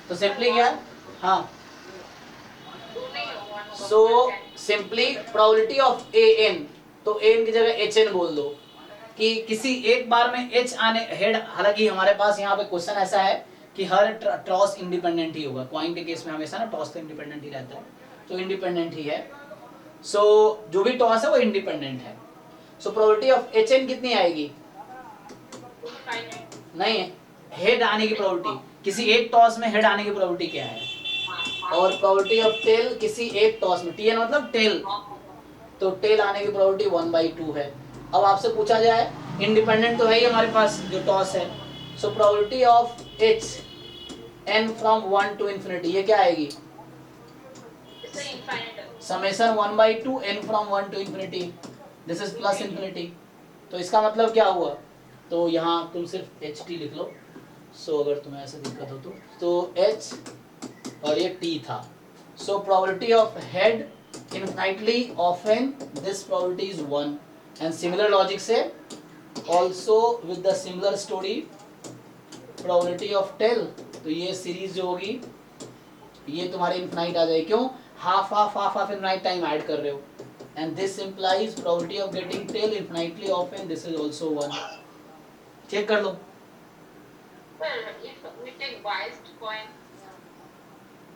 तो सिंपली क्या, हाँ so simply probability of an, तो an की जगह hn बोल दो कि किसी एक बार में h आने हेड, हालांकि हमारे पास यहाँ पे क्वेश्चन ऐसा है कि हर टॉस इंडिपेंडेंट ही होगा, कॉइन के केस में हमेशा ना टॉस तो इंडिपेंडेंट ही रहता है, तो इंडिपेंडेंट ही है, सो जो भी टॉस है वो इंडिपेंडेंट है। सो प्रोबेबिलिटी ऑफ hn कितनी आएगी, नहीं हेड आने की प्रोबेबिलिटी, किसी एक टॉस में हेड आने की प्रोबेबिलिटी क्या है, और प्रोबेबिलिटी ऑफ टेल किसी एक टॉस में, tn मतलब टेल, तो टेल आने की प्रोबेबिलिटी 1/2 है। अब आपसे पूछा जाए इंडिपेंडेंट तो है ही हमारे पास जो टॉस है, सो probability of h n from 1 to infinity, ये क्या आएगी, summation 1/2 n from 1 to infinity, this is plus infinity. तो इसका मतलब क्या हुआ, तो यहाँ तुम सिर्फ ht लिख लो, सो अगर तुम्हें ऐसा दिक्कत हो तो h और ये t था, सो probability of head infinitely often, this probability is 1, and similar logic से also with the similar story probability of tail, तो ये सीरीज जो होगी ये तुम्हारे इनफाइनाइट आ जाएगी, क्यों, half half half half infinite time add कर रहे हो, and this implies probability of getting tail infinitely often, this is also 1, check कर लो। if we take biased coin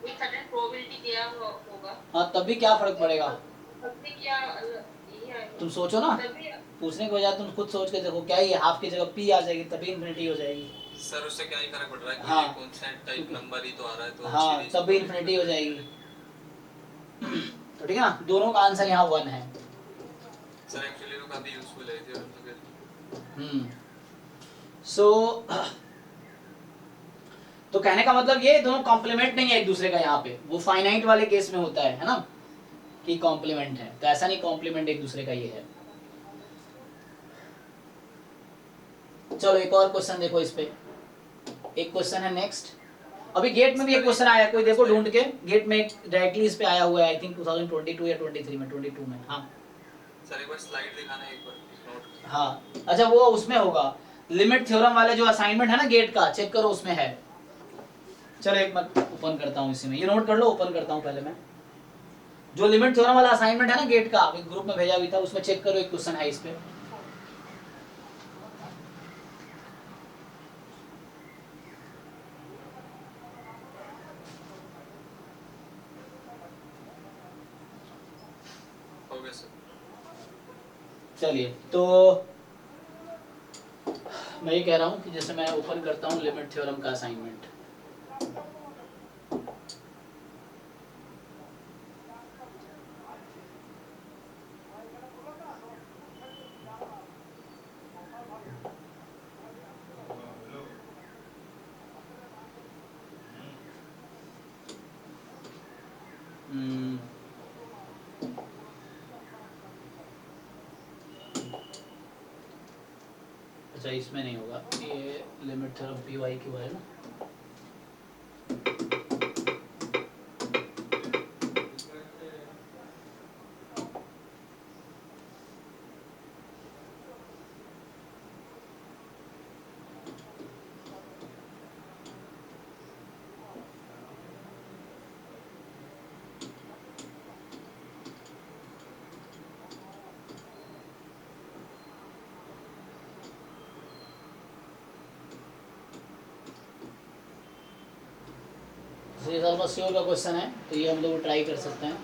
with certain probability दिया होगा, हाँ तब भी क्या फर्क पड़ेगा, तब भी क्या यही है, तुम सोचो ना, तभी पूछने के बजाय तुम खुद सोच के देखो, क्या ये हाफ की जगह p आ जाएगी तभी इनफिनिटी हो जाएगी, सर उससे क्या ही फर्क पड़ रहा है कि हाँ। ये कांस्टेंट टाइप नंबर ही तो आ रहा है, तो हाँ सीरीज तब भी इनफिनिटी हो जाएगी, तो ठीक है ना, दोनों का आंसर यहाँ 1 है। सर एक्चुअली वो काफी यूजफुल है थ्योरम तो फिर सो तो कहने का मतलब ये दोनों कॉम्प्लीमेंट नहीं है एक दूसरे का, यहाँ पे वो फाइनाइट वाले केस में होता है ना कि कॉम्प्लीमेंट है, तो ऐसा नहीं कॉम्प्लीमेंट एक दूसरे का ये है। चलो एक और क्वेश्चन देखो, इस पे एक क्वेश्चन है नेक्स्ट, अभी गेट में भी एक क्वेश्चन आया, कोई देखो ढूंढ के, गेट में डायरेक्टली इस पे आया हुआ है, आई थिंक 2022 या 23 में, 22 में, हाँ सर एक बार स्लाइड दिखाना एक बार नोट, हाँ अच्छा वो उसमें होगा, लिमिट थ्योरम वाले जो असाइनमेंट है ना गेट का, चेक करो उसमें है, चलो एक मैं ओपन करता हूँ इसी में, ये नोट कर लो, ओपन करता हूँ पहले मैं। जो लिमिट थ्योरम वाला असाइनमेंट है ना गेट का, एक ग्रुप में भेजा भी था, उसमें चेक करो, एक क्वेश्चन है इस पे। हो गया सर। चलिए तो मैं ये कह रहा हूँ कि जैसे मैं ओपन करता हूँ लिमिट थ्योरम का असाइनमेंट, अच्छा इसमें नहीं होगा, ये limit theorem P Y Q है ना। तो ये ऑलमोस्ट श्योर का क्वेश्चन है, तो ये हम लोग ट्राई कर सकते हैं।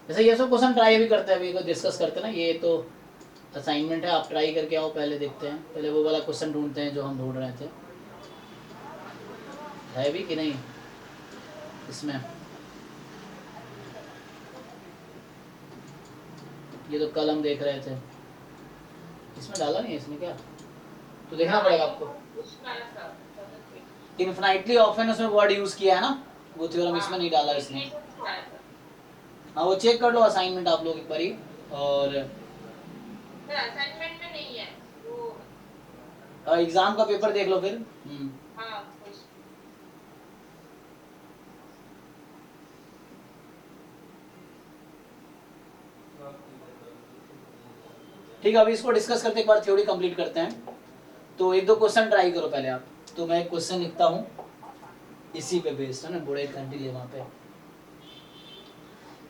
जैसे ये सब क्वेश्चन ट्राई भी करते हैं, अभी डिस्कस करते हैं ना, ये तो असाइनमेंट है, आप ट्राई करके आओ, पहले देखते हैं, पहले वो वाला क्वेश्चन ढूंढते हैं जो हम ढूंढ रहे थे, है भी कि नहीं इसमें। ये तो कल हम देख रहे थे, इसमें डाला नहीं है इसने क्या, तो देखना पड़ेगा आपको। उसमें आया था इनफिनाइटली ऑफन उसमें वर्ड यूज किया है ना, वो थ्योरम इसमें नहीं डाला इसने। आया था। हाँ वो चेक कर लो असाइनमेंट आप लोग एक बारी, और सर असाइनमेंट में नहीं है वो। एग्जाम का पेपर देख लो फिर। हाँ ठीक है, अभी इसको डिस्कस करते एक बार थ्योरी कंप्लीट करते हैं। तो एक दो क्वेश्चन ट्राई करो पहले आप, तो मैं क्वेश्चन लिखता हूँ इसी पे बेस्ड है ना, बड़े घंटी ले वहाँ पे।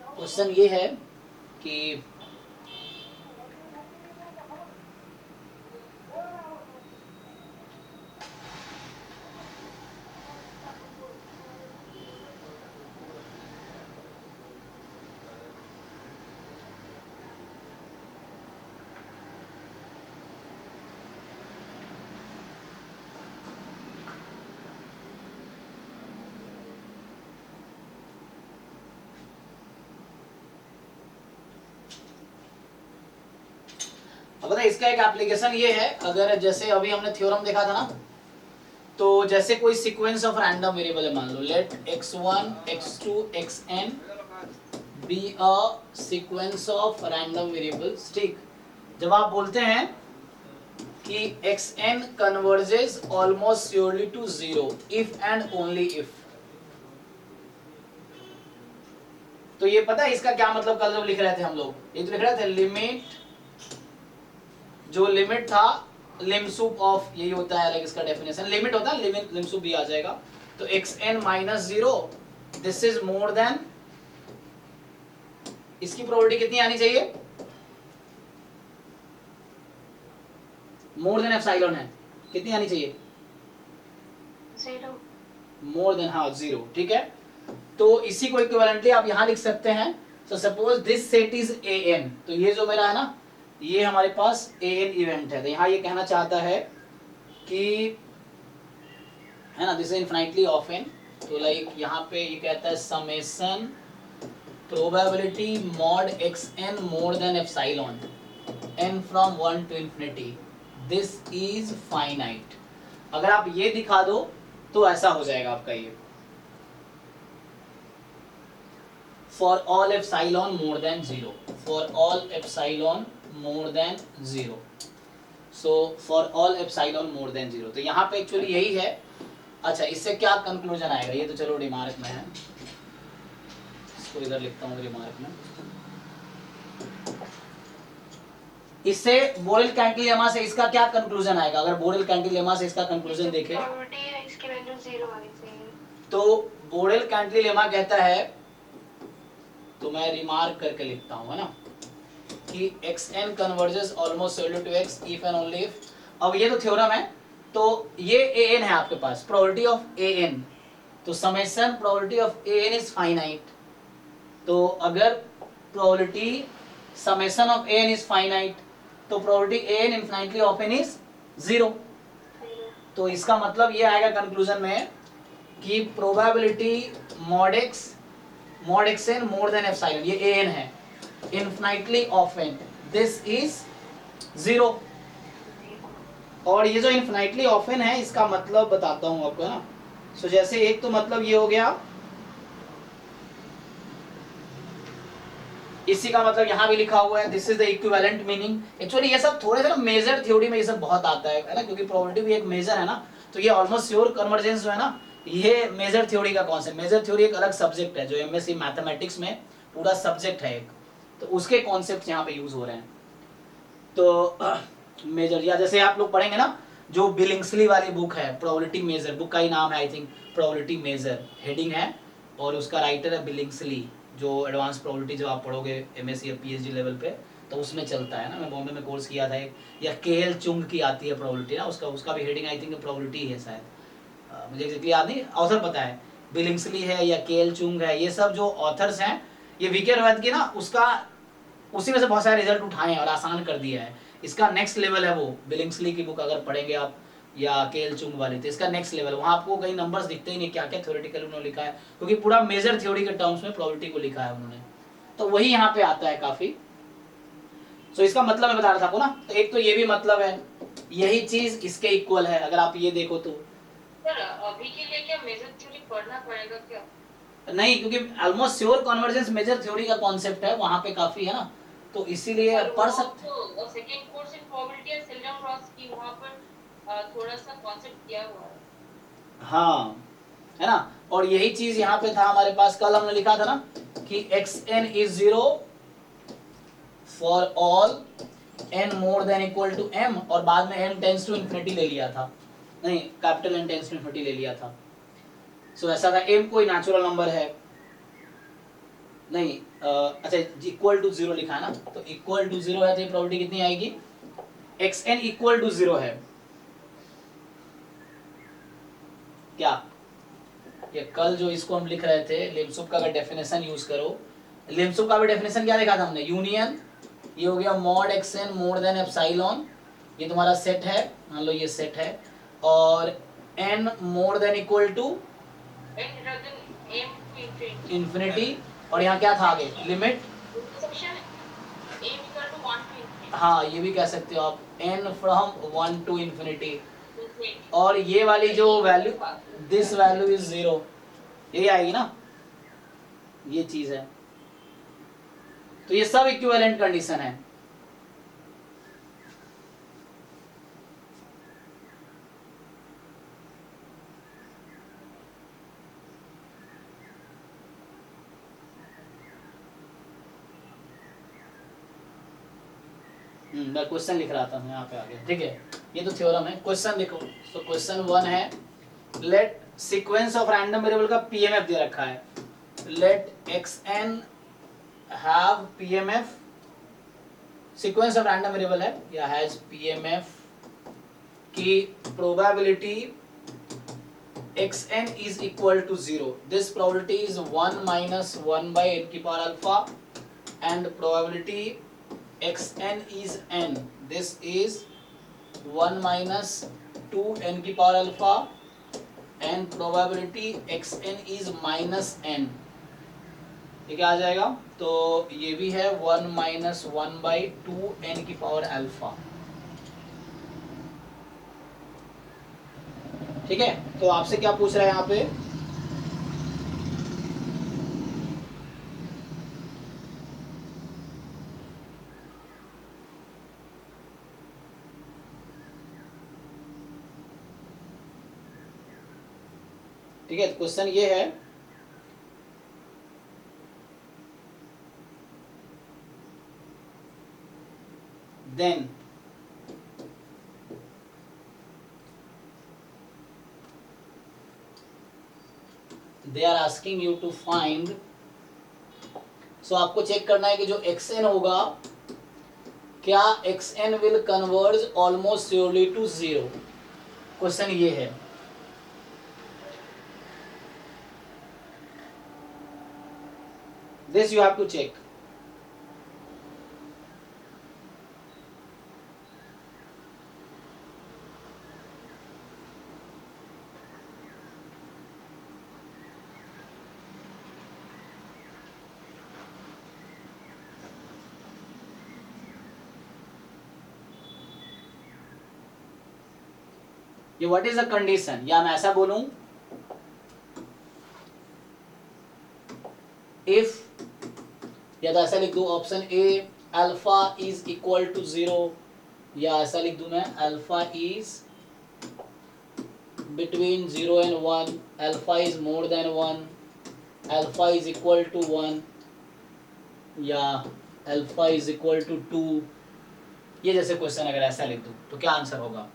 क्वेश्चन ये है कि अब पता है इसका एक एप्लीकेशन ये है, अगर जैसे अभी हमने थ्योरम देखा था ना, तो जैसे कोई सीक्वेंस ऑफ रैंडम वेरिएबल है, मान लो let x1 x2 xn be a sequence of random variables, ठीक। जब आप बोलते हैं कि xn converges almost surely to 0 if and only if, तो ये पता है इसका क्या मतलब, कल जब लिख रहे थे हम लोग, ये तो लिख रहे थे लिमिट, जो लिमिट था लिमसूप ऑफ, यही होता है इसका डेफिनेशन, लिमिट होता है, लिमिट लिमसूप भी आ जाएगा। तो xn minus 0 this is more then, इसकी प्रोबेबिलिटी कितनी आनी चाहिए, मोर देन एप्सिलॉन है, कितनी आनी चाहिए, 0। मोर देन, हाँ 0, ठीक है। तो इसी को इक्विवेलेंटली आप यहां लिख सकते हैं। So suppose this set is an, तो ये जो मेरा है ना, ये हमारे पास an इवेंट है, तो यहाँ ये कहना चाहता है कि है ना, दिस इज इनफिनिटली ऑफन, तो लाइक यहाँ पे ये कहता है summation probability mod xn more than epsilon n from 1 to infinity, this is finite. अगर आप ये दिखा दो तो ऐसा हो जाएगा आपका ये, for all epsilon more than 0, for all epsilon more than 0. So for all epsilon more than 0। तो यहाँ पे एक्चुअली यही है। अच्छा, इससे क्या कंक्लूजन आएगा, ये तो चलो रिमार्क में है, इसको इधर लिखता हूँ रिमार्क में। इससे बोरेल कैंटिलेमा से इसका क्या कंक्लूजन आएगा? अगर बोरेल कैंटिलेमा से इसका कंक्लूजन देखें प्रोबेबिलिटी है इसकी वैल्यू 0 आनी चाहिए। तो बोरेल कैंटिलेमा कहता है, तो मैं रिमार्क करके लिखता हूँ, है ना, कि xn converges almost solid to x if and only if. अब ये तो थ्योरम है, तो ये an है आपके पास, प्रोबेबिलिटी ऑफ an, तो summation probability of an is finite. तो अगर probability summation of an is finite, तो probability an infinitely of n is 0। तो इसका मतलब ये आएगा कंक्लूजन में कि probability mod xn more than epsilon, ये an है, infinitely of n, this is 0। और ये जो इनफाइनाइटली ऑफ n है, इसका मतलब बताता हूं आपको, है ना। सो जैसे एक तो मतलब ये हो गया, इसी का मतलब यहाँ भी लिखा हुआ है, this is the equivalent meaning. Actually ये सब थोड़े से ना मेजर थ्योरी में ये सब बहुत आता है ना, क्योंकि प्रोबेबिलिटी भी एक मेजर है ना, तो ये ऑलमोस्ट श्योर कन्वर्जेंस जो है ना, ये मेजर थ्योरी का कॉन्सेप्ट। मेजर थ्योरी एक अलग सब्जेक्ट है जो एमएससी मैथमेटिक्स में पूरा सब्जेक्ट है एक, तो उसके कॉन्सेप्ट यहाँ पे यूज हो रहे हैं। तो मेजर, या जैसे आप लोग पढ़ेंगे ना, जो बिलिंग्सली वाली बुक है, प्रोबेबिलिटी मेजर, बुक का ही नाम है I think probability measure, heading है, और उसका राइटर है बिलिंग्सली। जो एडवांस प्रोबेबिलिटी जो आप पढ़ोगे एमएससी या पीएचडी लेवल पे, तो उसमें चलता है ना। मैं बॉम्बे में कोर्स किया था एक, या केएल चुंग की आती है प्रोबेबिलिटी ना, उसका भी हेडिंग आई थिंक प्रोबेबिलिटी है शायद, मुझे एग्जैक्टली याद नहीं, ऑथर पता है, बिलिंग्सली है या केएल चुंग है, ये सब जो ऑथर्स हैं, ये वीके रवैत की ना, उसका उसी में से बहुत सारे रिजल्ट उठाए हैं और आसान कर दिया है। इसका नेक्स्ट लेवल है वो, बिलिंग्सली की बुक अगर पढ़ेंगे आप, या केएल चुंग वाली, तो इसका नेक्स्ट लेवल, वहाँ आपको कहीं नंबर्स दिखते ही नहीं, क्या क्या थ्योरेटिकल उन्होंने लिखा है, क्योंकि पूरा मेजर थ्योरी के टर्म्स में प्रोबेबिलिटी को लिखा है उन्होंने, तो वही यहाँ पे आता है काफी। सो इसका मतलब मैं बता रहा था आपको ना, तो एक तो ये भी मतलब है, यही चीज इसके इक्वल है, अगर आप ये देखो तो। सर अभी के लिए क्या मेजर थ्योरी पढ़ना पड़ेगा क्या? नहीं, क्योंकि almost sure convergence measure theory का कॉन्सेप्ट है, वहाँ पे काफी है ना, तो इसीलिए पढ़ सकते हैं। तो second course in probability and Sheldon Ross की वहाँ पर थोड़ा सा कॉन्सेप्ट दिया हुआ है। हाँ, है ना, और यही चीज यहाँ पे था हमारे पास, कल हमने लिखा था ना कि xn is 0 for all n more than equal to m, और बाद में n tends to infinity ले लिया था, नहीं, capital n tends to infinity ले लिया था। सो ऐसा था, m कोई नेचुरल नंबर है नहीं, अच्छा इक्वल टू 0 लिखा है ना, तो इक्वल टू 0 है, तो ये प्रोबेबिलिटी कितनी आएगी, xn इक्वल टू 0 है क्या, ये कल जो इसको हम लिख रहे थे, लिम्सुप का अगर डेफिनेशन यूज करो, लिम्सुप का भी डेफिनेशन क्या लिखा था हमने, यूनियन, ये हो गया mod xn more than epsilon, ये तुम्हारा सेट है, मान लो ये सेट है, और n more than equal to infinity, और यहाँ क्या था आगे, लिमिट, हाँ ये भी कह सकते हो आप, n फ्रॉम 1 टू इंफिनिटी, और ये वाली जो वैल्यू, दिस वैल्यू इज 0, यही आएगी ना, ये चीज है। तो ये सब इक्विवेलेंट कंडीशन है। मैं क्वेश्चन लिख रहा था, मैं यहाँ पे आ गया, ठीक है, ये तो थ्योरम है। क्वेश्चन देखो, तो क्वेश्चन 1 है, let sequence of random variable का पीएमएफ दे रखा है, let xn have PMF, sequence of random variable है या हैज पीएमएफ की probability xn is equal to 0, this probability is 1 minus 1 by n की power alpha, and probability xn is n, this is 1 minus 2 n की power alpha, and probability xn is minus n, ये क्या आ जाएगा, तो ये भी है 1 minus 1 by 2 n की पावर अल्फा, ठीक है। तो आपसे क्या पूछ रहा है यहाँ पे, ठीक है, क्वेश्चन ये है then they are asking you to find, so आपको चेक करना है कि जो xn होगा क्या xn will converge almost surely to 0. Question ये है. This you have to check. ये व्हाट इज द कंडीशन, या मैं ऐसा बोलूं इफ, या तो ऐसा लिख दूं option A alpha is equal to 0, या ऐसा लिख दूं मैं alpha is between 0 and 1, alpha is more than 1, alpha is equal to 1, या अल्फा इज इक्वल टू 2. ये जैसे क्वेश्चन अगर ऐसा लिख दूं तो क्या आंसर होगा?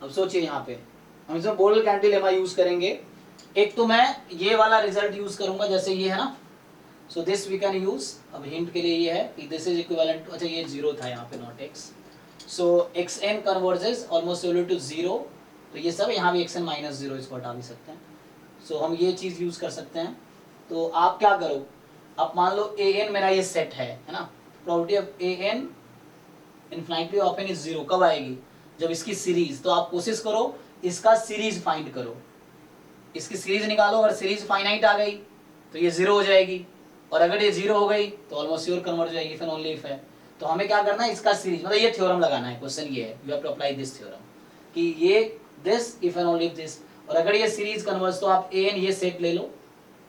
अब सोचिए, यहाँ पे हम इसमें बोरल कैंटिलेमा यूज करेंगे. एक तो मैं ये वाला रिजल्ट यूज करूंगा जैसे ये है ना, so this we can use. अब हिंट के लिए ये है कि दिस इज इक्विवेलेंट टू, अच्छा ये 0 था यहाँ पे not x, so xn converges almost equal to 0, तो ये सब यहाँ भी xn माइनस 0 इसको हटा भी सकते हैं. सो हम ये चीज यूज कर सकते हैं. तो आप क्या करो, आप मान लो an मेरा ये सेट है ना, probability of an infinity of n is 0 कब आएगी? जब इसकी सीरीज, तो आप कोशिश करो इसका सीरीज फाइंड करो, इसकी सीरीज निकालो. अगर सीरीज फाइनाइट आ गई तो ये 0 हो जाएगी, और अगर ये 0 हो गई तो ऑलमोस्ट श्योर कन्वर्ज हो जाएगी इफ एंड ओनली इफ है. तो हमें क्या करना है, इसका सीरीज, मतलब ये थ्योरम लगाना है. क्वेश्चन ये है, you have to apply this theorem कि ये this if and only if this, और अगर ये सीरीज कन्वर्ज तो आप an ये सेट ले लो,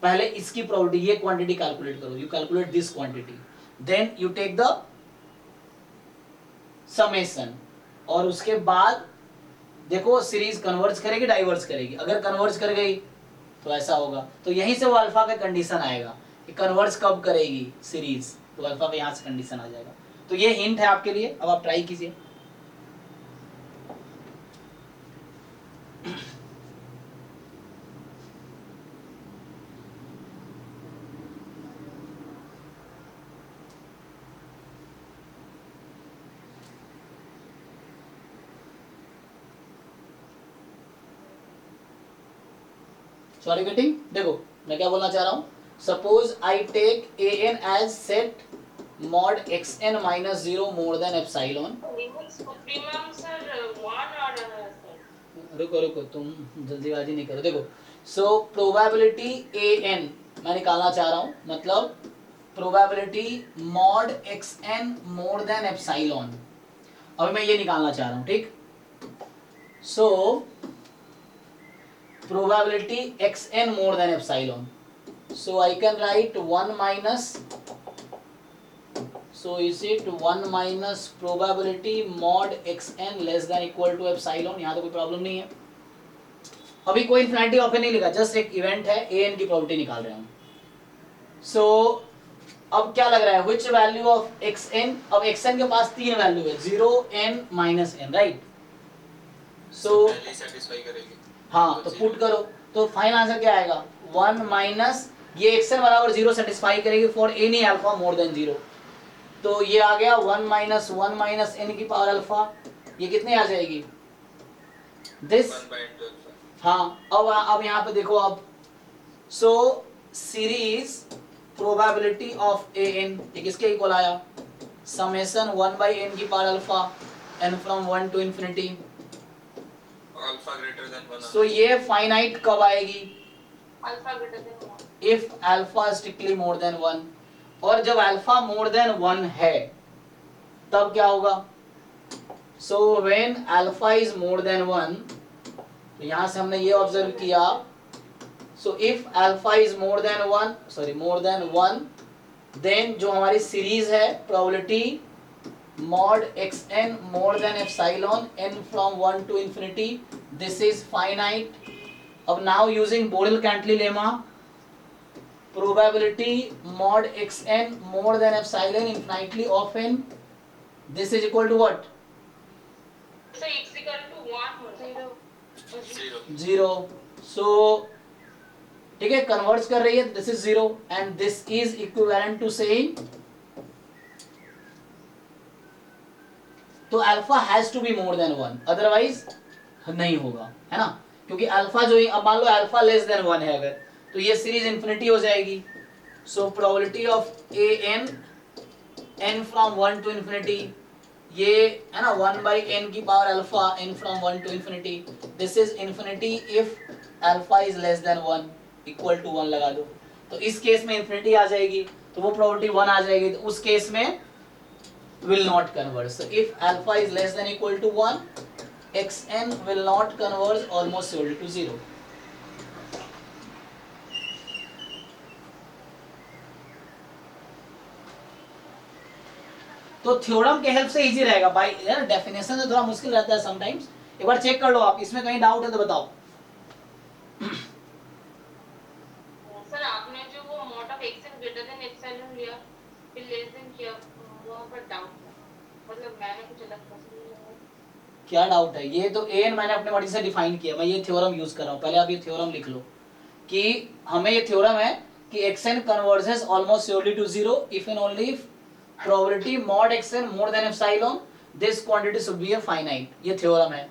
पहले इसकी प्रोबेबिलिटी ये क्वांटिटी कैलकुलेट करो, you calculate this quantity, then you take the summation, और उसके बाद देखो सीरीज कन्वर्ज करेगी डाइवर्ज करेगी. अगर कन्वर्ज कर गई तो ऐसा होगा, तो यहीं से वो अल्फा का कंडीशन आएगा कि कन्वर्ज कब करेगी सीरीज, तो अल्फा का यहाँ से कंडीशन आ जाएगा. तो ये हिंट है आपके लिए, अब आप ट्राई कीजिए. सॉरी गेटिंग, देखो मैं क्या बोलना चाह रहा हूं. Suppose I take an as set mod xn minus 0 more than epsilon. Supremum sir 1 आ रहा है सर. रुको तुम जल्दीबाजी नहीं करो. देखो सो प्रोबेबिलिटी an मैं निकालना चाह रहा हूं, मतलब probability mod xn more than epsilon. अब मैं ये निकालना चाह रहा हूं, ठीक. सो probability xn more than epsilon, so I can write 1 minus, so is it 1 minus probability mod xn less than equal to epsilon. यहाँ तो कोई प्रॉब्लम नहीं है, अभी कोई इन्फिनिटी ऑफ नहीं लिखा, जस्ट एक इवेंट है, an की प्रोबेबिलिटी निकाल रहे हैं. सो अब क्या लग रहा है, which value of xn, अब xn के पास 3 वैल्यू है, 0 n माइनस n, राइट. सो सेटिस्फाई करेगी. हाँ, तो पुट करो, तो फाइनल आंसर क्या आएगा, 1 माइनस ये xn बराबर 0 सेटिस्फाई करेगी for any alpha more than 0. तो ये आ गया 1 माइनस n की पावर अल्फा, ये कितने आ जाएगी दिस. हाँ, अब यहाँ पे देखो अब, so series probability of an ये किसके इक्वल आया, समेशन 1 बाई n की power alpha n from 1 to infinity. Alpha greater than 1. So ये फाइनाइट कब आएगी, alpha greater than 1, if alpha strictly more than 1. और जब अल्फा मोर देन 1 है तब क्या होगा, so when alpha is more than 1, तो यहां से हमने ये ऑब्जर्व किया, so if alpha is more than 1, sorry more than 1, then जो हमारी सीरीज है probability mod xn more than epsilon n from 1 to infinity, this is finite. अब now using Borel-Cantley lemma, probability mod xn more than epsilon infinitely of n, this is equal to what? So x equal to 1 होता है। 0 0. So ठीक है, converts कर रही है, this is 0 and this is equivalent to saying तो alpha has to be more than 1, otherwise नहीं होगा, है ना, क्योंकि अल्फा जो है, अब मान लो अल्फा लेस देन 1 है अगर, तो ये सीरीज इंफिनिटी हो जाएगी. So probability of A N N from 1 to infinity, ये है ना 1 बाई एन की power alpha N from 1 to infinity, this is infinity if alpha is less than 1 equal to 1 लगा दो, तो इस केस में इंफिनिटी आ जाएगी, तो वो प्रोबेबिलिटी 1 आ जाएगी, तो उस केस में will not converge. So if alpha is less than equal to 1, xn will not converge almost surely to 0. तो थ्योरम के हेल्प से इजी रहेगा, बाय डेफिनेशन से थोड़ा मुश्किल रहता है समटाइम्स. एक बार चेक कर लो आप, इसमें कहीं डाउट है तो बताओ. सर आपने जो वो mod of xn greater than epsilon लिया, फिर less than किया, वहाँ पर डाउट है, मतलब मैंने कुछ अलग पसंद नहीं लगा. क्या डाउट है? ये तो एन मैंने अपने मर्जी से डिफाइन किया, मैं ये थ्योरम यूज कर रहा हूँ. पहले आप ये थ्योरम लिख लो कि हमें ये थ्योरम है कि xn converges almost surely to 0 if and only if probability mod xn more than epsilon this quantity should be a finite. ये थ्योरम है,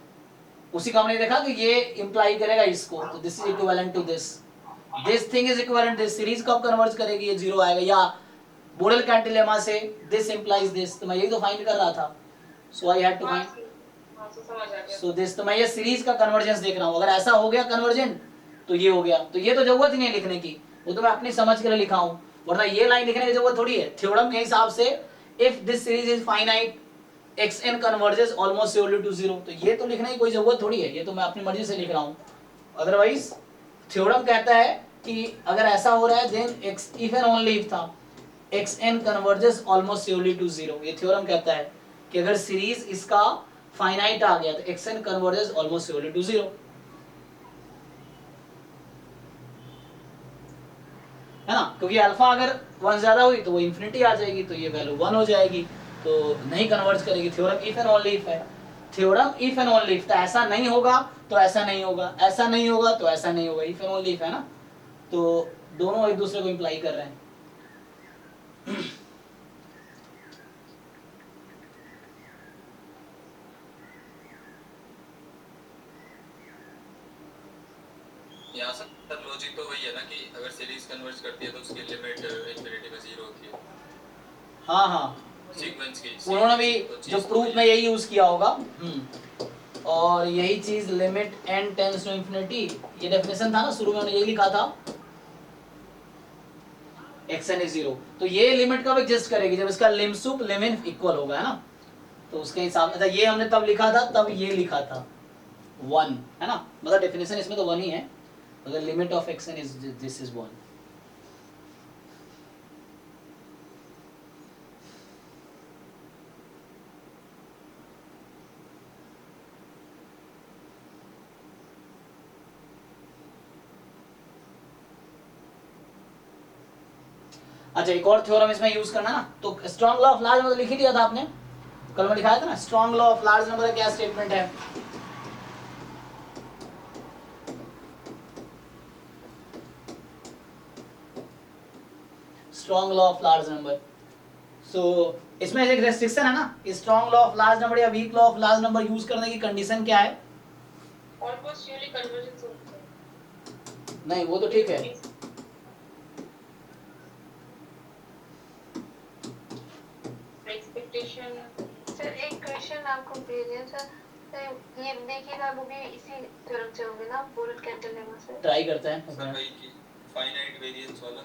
उसी का हमने देखा कि ये इंप्लाई करेगा इसको, तो this is equivalent to this thing is equivalent this. Series कब कन्वर्ज करेगी? ये 0 आएगा, या Borel-Cantley lemma से this implies this, तो मैं यही तो फाइंड कर रहा था. So I had to find, समझ आ गया. so this, तो मैं ये सीरीज का कन्वर्जेंस देख रहा हूँ. अगर ऐसा हो गया कन्वर्जेंट तो ये हो गया, तो ये तो जरूरत ही नहीं लिखने की, वो तो मैं अपनी समझ के लिए लिखा हूँ, वरना ये लाइन लिखने की जरूरत थोड़ी है. थ्योरम के हिसाब से if this series is finite xn converges almost surely to 0, तो ये तो लिखने की कोई जरूरत थोड़ी है, ये तो मैं अपनी मर्जी से लिख रहा हूँ. अदरवाइज थ्योरम कहता है कि अगर ऐसा हो रहा है then if and only if था xn converges almost surely to 0. ये थ्योरम कहता है कि अगर सीरीज इसका फाइनाइट आ गया तो xn converges almost surely to 0, है ना, क्योंकि अल्फा अगर 1 ज्यादा हुई तो वो इंफिनिटी आ जाएगी, तो ये वैल्यू 1 हो जाएगी, तो नहीं कन्वर्ज करेगी. Theorem if and only if है, theorem if and only if, तो ऐसा नहीं होगा तो ऐसा नहीं होगा, ऐसा नहीं होगा तो ऐसा नहीं होगा, इफ एंड ओनली इफ है ना, तो दोनों एक दूसरे को इंप्लाई कर रहे हैं. यहाँ से लॉजिक तो वही है ना कि अगर सीरीज कन्वर्ज करती है तो उसकी लिमिट इंफिनिटी में 0 होती है. हाँ हाँ, सीक्वेंस की उन्होंने भी जो प्रूफ में यही यूज किया होगा. और यही चीज limit n tends to infinity, ये डेफिनेशन था ना शुरू में, उन्होंने यही लिखा था xn is 0, तो ये लिमिट कब एग्जिस्ट करेगी? जब इसका लिम सुप लिमिन इक्वल होगा, है ना, तो उसके हिसाब से ये हमने तब लिखा था, तब ये लिखा था 1, है ना, मतलब डेफिनेशन इसमें तो 1 ही है, अगर limit of xn is this is 1. अच्छा, एक और थ्योरम इसमें यूज करना ना, तो strong law of large number लिख ही दिया था आपने, कल में लिखाया था ना. Strong law of large number का क्या स्टेटमेंट है? Strong law of large number. So इसमें एक रेस्ट्रिक्शन है ना, strong law of large number या weak law of large number use करने की कंडीशन क्या है? ऑलमोस्ट श्योरली कन्वर्जेंस होता है. नहीं, वो तो ठीक है. एक्सपेक्टेशन. सर एक क्वेश्चन आपको भेजे सर, तो ये देखिएगा वो भी इसी थ्योरम से होंगे ना, Borel-Cantley lemma से. ट्राई करते हैं. सर वही कि फाइनाइट वेरिएंस वाला.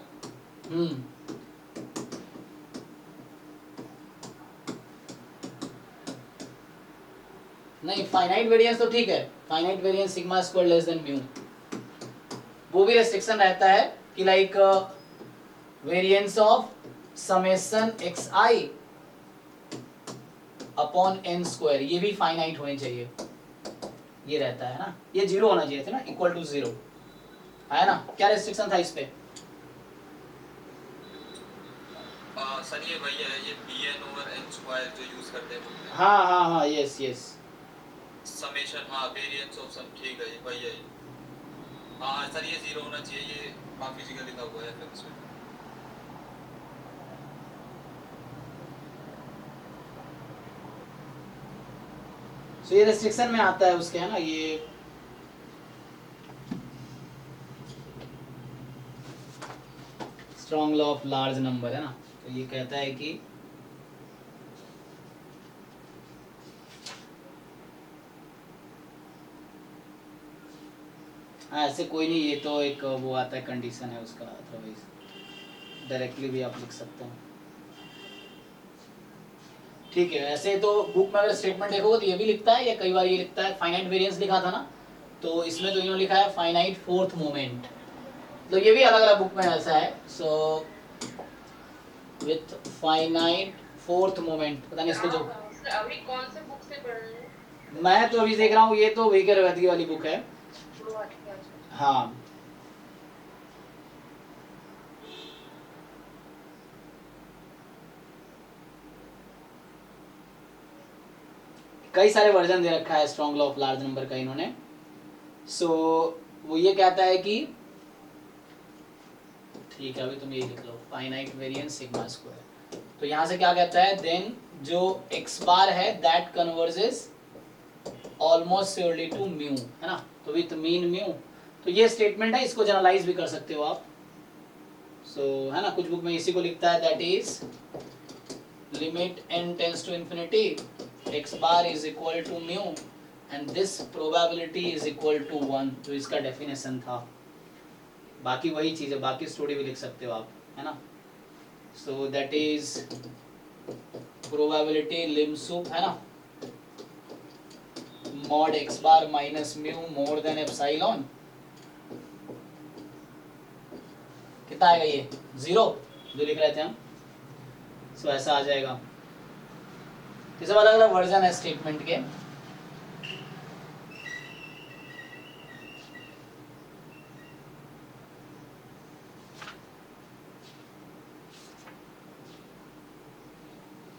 नहीं, फाइनाइट वेरिएंस तो ठीक है, finite variance sigma square less than mu, वो भी रेस्ट्रिक्शन रहता है कि like variance of summation X I upon N square, ये भी फाइनाइट होने चाहिए, ये रहता है ना, ये जीरो होना चाहिए था ना, इक्वल टू जीरो है ना। क्या रेस्ट्रिक्शन था इस पे? सर ये वही है, ये bn ओवर n स्क्वायर जो यूज करते हैं बुक में। हाँ हाँ हाँ, यस यस, समेशन, हाँ वेरिएंस ऑफ सम, ठीक है ये वही है। हाँ सर ये जीरो होना चाहिए, ये काफी जगह लिखा हुआ है फिर इसमें। तो ये रेस्ट्रिक्शन में आता है उसके, है ना, ये strong law of large number है ना। तो ये कहता है कि हाँ ऐसे कोई नहीं, ये तो एक वो आता है, कंडीशन है उसका, अदरवाइज डायरेक्टली भी आप लिख सकते हैं। ठीक है, ऐसे तो बुक में अगर स्टेटमेंट देखोगे तो ये भी लिखता है, या कई बार ये लिखता है फाइनाइट वेरिएंस लिखा था ना, तो इसमें तो इन्होंने लिखा है फाइनाइट फोर्थ मोमेंट, तो ये भी अलग अलग बुक में ऐसा है। So with finite fourth moment, पता नहीं इसको जो सर अभी कौन से बुक से पढ़ रहे हैं? मैं तो अभी देख रहा हूँ, ये तो वीकर वैदिक वाली बुक है। गुरुवाटी, अच्छा। हाँ कई सारे वर्जन दे रखा है strong law of large number का इन्होंने। सो वो ये कहता है कि ठीक है, अभी तुम यही लिख लो, फाइनाइट वेरिएंस सिग्मा स्क्वायर। तो यहाँ से क्या कहता है, देन जो एक्स बार है that converges almost surely to mu, है ना, तो विथ मीन म्यू। तो ये स्टेटमेंट है, इसको जनरलाइज भी कर सकते हो आप। सो है ना, कुछ बुक में इसी को लिखता है, that is limit n tends to infinity x bar is equal to mu and this probability is equal to 1, जो इसका डेफिनेशन था। बाकी वही चीज है, बाकी स्टोरी भी लिख सकते हो आप, है ना। So that is probability lim sup, है ना, mod x bar minus mu more than epsilon, कितना आएगा ये, 0 जो लिख रहे थे हम। सो ऐसा आ जाएगा। ये सब अलग अलग वर्जन है स्टेटमेंट के।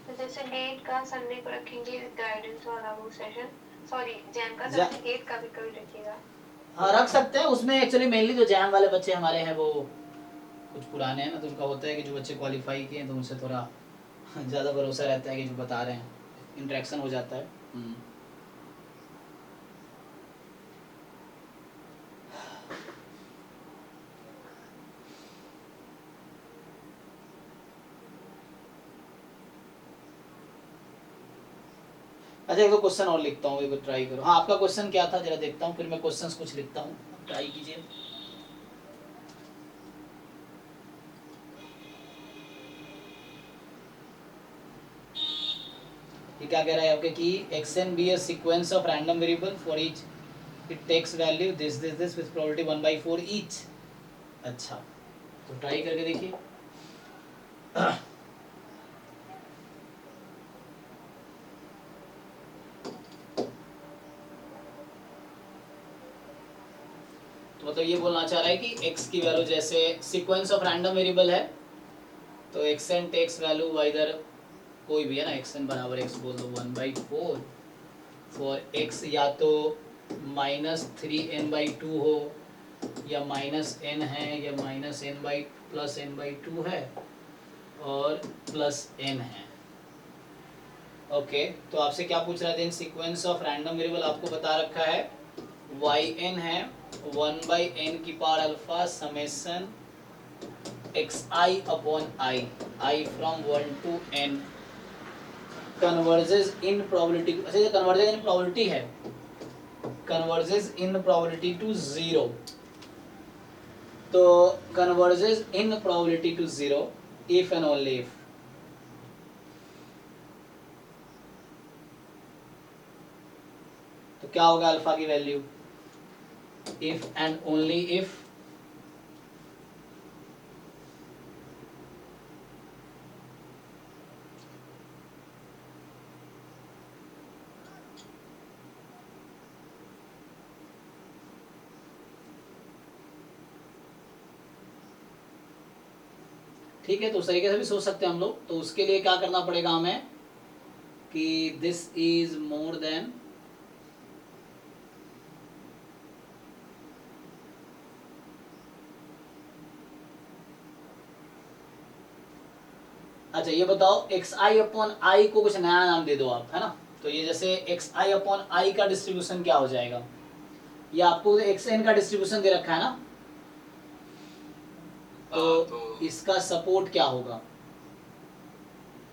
तो जैसे डेट का संडे को रखेंगे गाइडेंस वाला वो सेशन, सॉरी जैम का जा- सर्टिफिकेट का भी कभी रखिएगा। हाँ रख सकते हैं, उसमें एक्चुअली मेनली जो जैम वाले बच्चे हमारे हैं वो कुछ पुराने हैं ना, तो उनका होता है कि जो बच्चे क्वालिफाई किए हैं तो उनसे थोड़ा ज़्यादा भरोसा रहता है कि जो बता रहे हैं, इंटरेक्शन हो जाता है। अच्छा एक दो क्वेश्चन और लिखता हूँ, एक बार ट्राई करो। हाँ आपका क्वेश्चन क्या था जरा देखता हूँ, फिर मैं क्वेश्चंस कुछ लिखता हूँ, ट्राई कीजिए। ये क्या कह रहा है आपके कि xn be a sequence of random variable for each it takes value this with probability 1/4 each। अच्छा तो ट्राई करके देखिए। तो मतलब ये बोलना चाह रहा है कि x की वैल्यू जैसे सीक्वेंस ऑफ रैंडम वेरिएबल है, तो xn टेक्स वैल्यू इधर कोई भी है ना, xn बराबर x बोल दो 1/4 फॉर x, या तो -3n/2 हो, या -n है, या -n/+n/2 है, और +n है। ओके तो आपसे क्या पूछ रहा है, सीक्वेंस ऑफ रैंडम वेरिएबल आपको बता रखा है yn है 1/n की power alpha summation xi upon i from 1 to n converges in probability. अच्छा ये कन्वर्जेस इन प्रोबेबिलिटी है, कन्वर्जेस इन प्रोबेबिलिटी टू 0, तो converges in probability to 0 if and only if. तो क्या होगा अल्फा की value, if and only if ठीक है, तो उस तरीके से भी सोच सकते हैं हम लोग। तो उसके लिए क्या करना पड़ेगा हमें कि दिस इज मोर देन अच्छा ये बताओ एक्स आई अपॉन आई को कुछ नया नाम दे दो आप, है ना। तो ये जैसे एक्स आई अपॉन आई का डिस्ट्रीब्यूशन क्या हो जाएगा, ये आपको एक्स एन का डिस्ट्रीब्यूशन दे रखा है ना, तो इसका सपोर्ट क्या होगा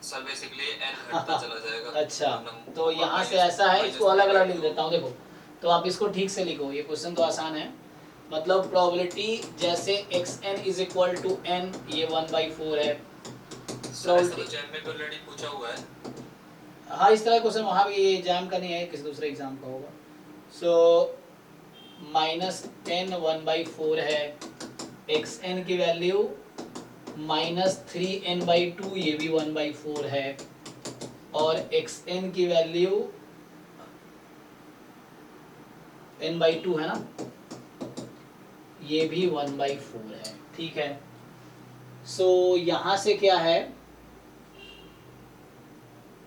सर बेसिकली एन घटता चला जाएगा। अच्छा, तो यहाँ से ऐसा है, इसको अलग अलग लिख देता हूँ। देखो तो आप इसको ठीक से लिखो, ये क्वेश्चन तो आसान है। मतलब प्रोबेबिलिटी जैसे X N is equal to N, ये 1/4 है। जैम में भी ऑलरेडी पूछा हुआ है। हाँ इस तरह क्वेश्चन वहाँ भी, ये जैम का नहीं है, किसी दूसरे एग्जाम का होगा। सो -10 1/4 है, एक्स एन की वैल्यू -3n/2, ये भी 1/4 है, और एक्स एन की वैल्यू n/2 है ना, ये भी 1/4 है। ठीक है, सो यहाँ से क्या है,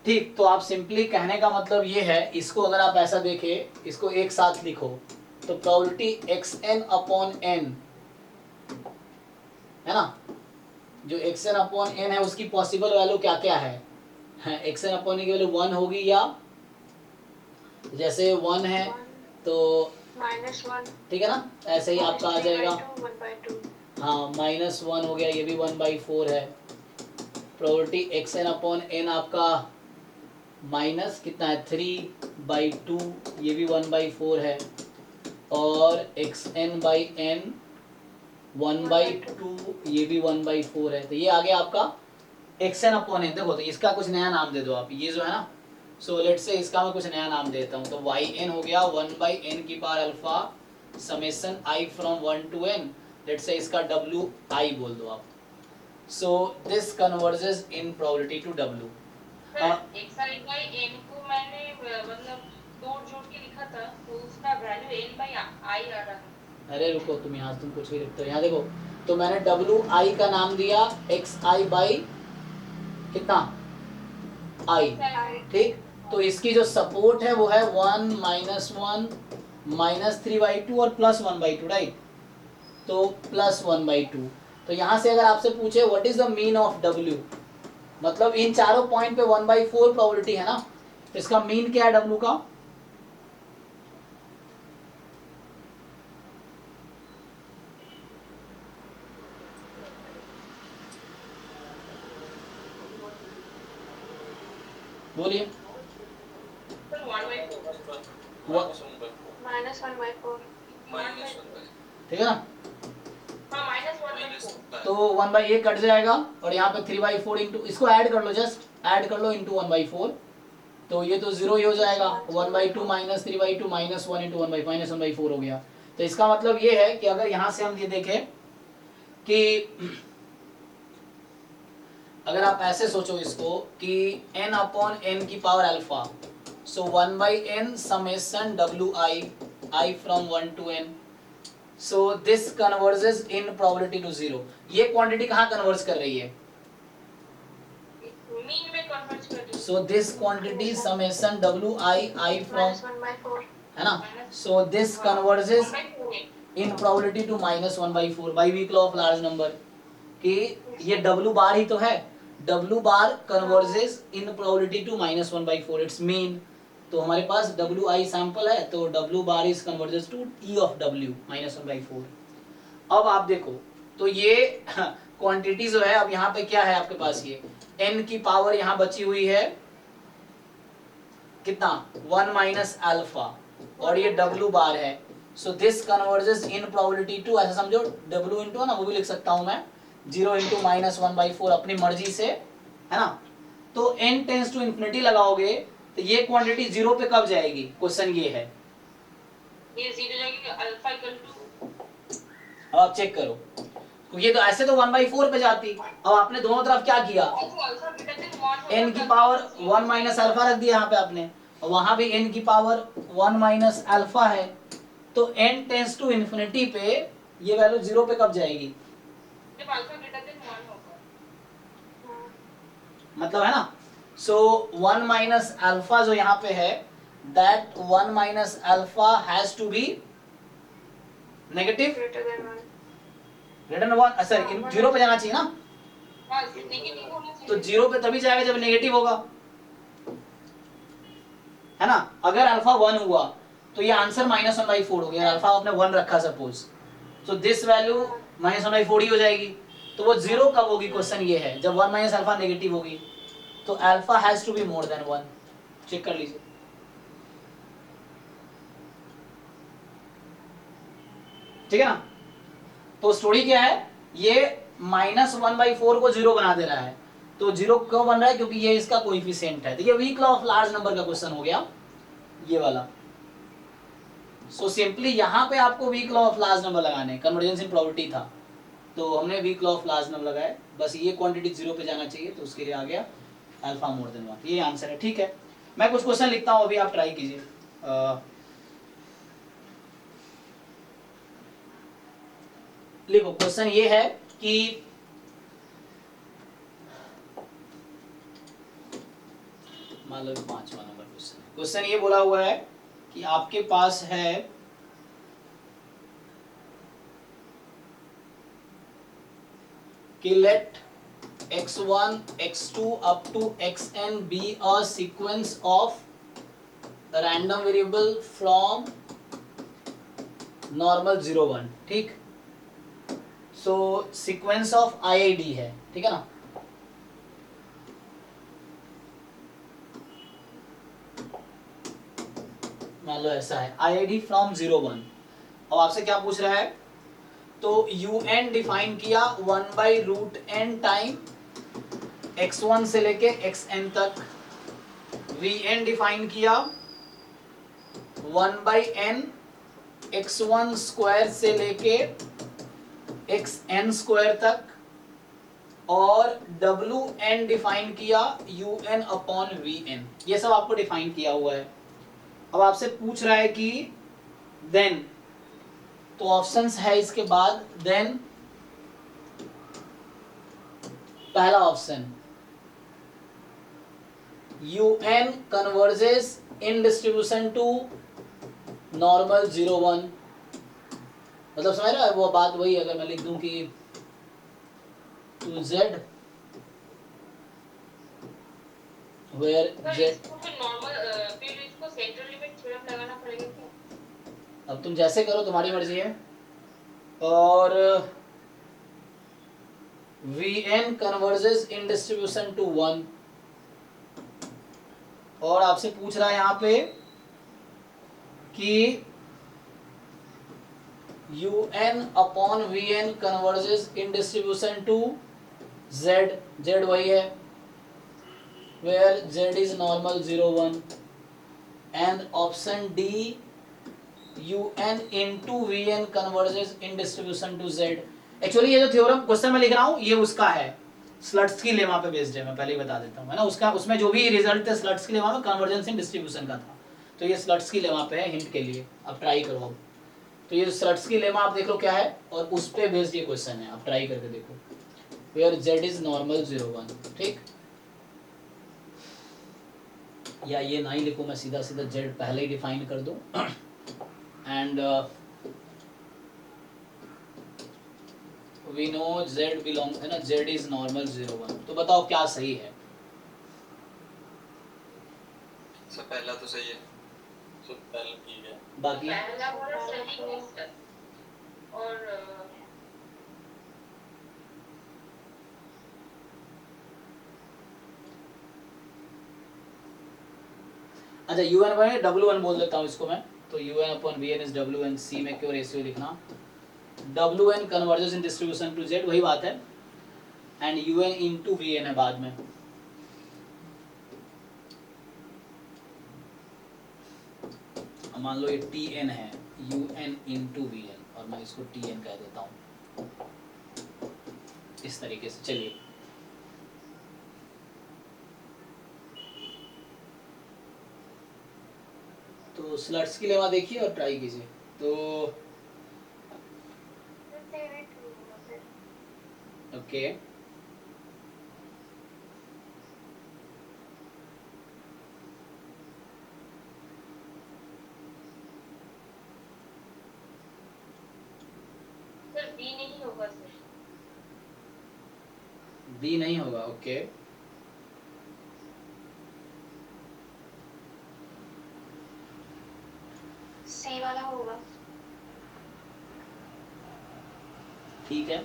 ठीक, तो आप सिंपली कहने का मतलब ये है, इसको अगर आप ऐसा देखें, इसको एक साथ लिखो तो प्रोबेबिलिटी xn अपॉन n है ना, जो xn अपॉन n है उसकी पॉसिबल वैल्यू क्या क्या है, xn अपॉन n की वैल्यू 1 होगी, या जैसे 1 है तो -1, ठीक है ना, ऐसे ही आपका आ जाएगा। 1/2। हाँ -1 हो गया, ये भी 1/4 है। प्रोबेबिलिटी xn अपॉन n आपका माइनस कितना है 3/2, ये भी 1/4 है, और xn/n 1/2, ये भी 1/4 है। तो ये आ गया आपका xn अपॉन n। देखो तो इसका कुछ नया नाम दे दो आप, ये जो है ना, सो लेट्स से इसका मैं कुछ नया नाम देता हूँ, तो yn हो गया 1/n की power alpha summation i from 1 to n, let's say इसका wi बोल दो आप। So this converges in probability to w। n को मैंने मतलब जोड़ के लिखा था, तो उसका वैल्यू n/i आ रहा है। अरे रुको, तुम यहाँ तुम कुछ भी लिखते हो, यहाँ देखो, तो मैंने wi का नाम दिया xi बाई कितना i, ठीक। तो इसकी जो सपोर्ट है वो है 1 -1 -3/2 और +1/2, राइट, तो +1/2। तो यहाँ से अगर आपसे पूछे what is the mean of w, मतलब इन चारों पॉइंट पे 1/4 प्रोबेबिलिटी है ना, तो इसका मीन क्या है w का, बोलिए। ठीक है ना, तो 1/8 कट जाएगा, और यहाँ पे 3/4 इंटू, इसको ऐड कर लो, जस्ट ऐड कर लो इंटू 1/4, तो ये तो 0 ही हो जाएगा। 1/2 - 3/2 -1 इंटू 1/4 हो गया। तो इसका मतलब ये है कि अगर यहाँ से हम ये देखें कि अगर आप ऐसे सोचो इसको कि n अपॉन n की power alpha, so 1/n summation wi I from 1 to n, so this converges in probability to 0। ये क्वांटिटी कहाँ कन्वर्ज कर रही है, मीन में कन्वर्ज कर रही है। So this quantity summation wi from, 1/4। है ना, so this converges in probability to -1/4 by weak law of large number, कि ये w बार ही तो है, w bar converges in probability to -1/4, it's mean. तो हमारे पास wi सैंपल है, तो w bar is converges to e of w -1/4। अब आप देखो तो ये क्वांटिटी जो है, अब यहाँ पे क्या है आपके पास, ये n की पावर यहाँ बची हुई है कितना 1 माइनस अल्फा, और ये w बार है, so this converges in probability to, ऐसा समझो w इंटू ना, वो भी लिख सकता हूं मैं 0 इंटू -1/4 अपनी मर्जी से, है ना। तो n टेंस टू इन्फिनिटी लगाओगे तो ये क्वांटिटी 0 पे कब जाएगी, क्वेश्चन ये है। ये 0 जाएगी अल्फा इक्वल टू, अब आप चेक करो, तो ये तो ऐसे तो 1/4 पे जाती, अब आपने दोनों तरफ क्या किया, अल्फा ग्रेटर देन 1 n की पावर 1 माइनस अल्फा रख दिया यहाँ पे आपने, और वहां भी n की पावर 1 माइनस अल्फा है, तो n टेंस टू इन्फिनिटी पे ये वैल्यू 0 पे कब जाएगी, जब अल्फा ग्रेटर देन 1 होगा। मतलब है ना. सो 1 माइनस अल्फा जो यहाँ पे है, that 1 minus alpha has to be negative greater than 1. Greater than 1. Sir zero पे जाना चाहिए ना. हाँ नेगेटिव होना तो चाहिए. जीरो पे तभी जाएगा जब नेगेटिव होगा, है ना. अगर अल्फा 1 हुआ तो ये आंसर -1/4 हो गया. अल्फा आपने 1 रखा सपोज, सो दिस वैल्यू -1/4 ही हो जाएगी. तो वो जीरो कब होगी, क्वेश्चन ये है जब 1 माइनस अल्फा नेगेटिव होगी. तो alpha has to be more than 1. Check कर लीजिए. ठीक है ना. तो स्टोरी क्या है, ये -1/4 को जीरो बना दे रहा है. तो जीरो क्यों बन रहा है, क्योंकि ये इसका कोएफिशिएंट है. देखिए weak law of large number का क्वेश्चन हो गया ये वाला. सो सिंपली यहाँ पे आपको weak law of large number लगाने, कन्वर्जेंस इन प्रोबेबिलिटी था तो हमने weak law of large number लगाए. बस ये क्वांटिटी जीरो पे जाना चाहिए तो उसके लिए आ गया अल्फा मोर देन 1. ये आंसर है. ठीक है, मैं कुछ क्वेश्चन लिखता हूँ, अभी आप ट्राई कीजिए. लिखो. क्वेश्चन ये है कि मान लो 5वां नंबर क्वेश्चन. क्वेश्चन ये बोला हुआ है कि आपके पास है कि let x1 x2 up to xn be a sequence of random variable from normal 0 1. ठीक. सो सीक्वेंस ऑफ IID है. ठीक है ना. मान लो ऐसा है IID फ्रॉम 0 1. अब आपसे क्या पूछ रहा है, तो UN डिफाइन किया 1/√n टाइम x1 से लेके xn तक. VN डिफाइन किया 1/n x1 स्क्वायर से लेके xn स्क्वायर तक. और WN डिफाइन किया UN अपॉन VN. ये सब आपको डिफाइन किया हुआ है. अब आपसे पूछ रहा है कि देन, तो ऑप्शंस है इसके बाद. देन पहला option UN converges in distribution to normal 0 1. मतलब समझ रहा है वो बात वही. अगर मैं लिख दूं कि टू Z where Z, इसको फिर नॉर्मल फिर इसको सेंट्रल लिमिट थ्योरम लगाना पड़ेगा क्या? अब तुम जैसे करो, तुम्हारी मर्जी है. और VN converges in distribution to 1. और आपसे पूछ रहा है यहाँ पे कि UN upon VN converges in distribution to Z. Z वही है where Z is normal 0 1. and option D UN into VN converges in distribution to Z. Actually ये जो थ्योरम क्वेश्चन मैं लिख रहा हूँ ये उसका है, स्लट्सकी लेमा पे बेस्ड है. मैं पहले ही बता देता हूँ, है ना. उसका उसमें जो भी रिजल्ट थे स्लट्सकी लेमा में कन्वर्जेंस इन डिस्ट्रीब्यूशन का था. तो ये स्लट्सकी लेमा पे है, हिंट के लिए. अब ट्राई करो. अब तो ये स्लट्सकी लेमा आप देख लो क्या है, और उस पे बेस्ड ये क्वेश्चन है. आप ट्राई करके देखो. Where Z is normal 0 1. ठीक. या ये ना ही लिखो, मैं सीधा सीधा Z पहले ही डिफाइन कर दूं. And we know Z belong, है ना, Z इज नॉर्मल 0 1. तो बताओ क्या सही है. सर पहला तो सही है. सर पहला ठीक है. बाकी पहला वाला सही है सर. और अच्छा UN बने W1 बोल देता हूँ इसको मैं. तो UN upon VN is WN. C में क्यों रेशियो लिखना. WN converges in distribution to Z, वही बात है. एंड UN इनटू VN है बाद में. मान लो ये TN है, UN इनटू VN, और मैं इसको TN कह देता हूँ इस तरीके से. चलिए तो स्लट्स की लेवा देखिए और ट्राई कीजिए. तो ओके बी नहीं होगा, ओके। सी वाला होगा। ठीक है,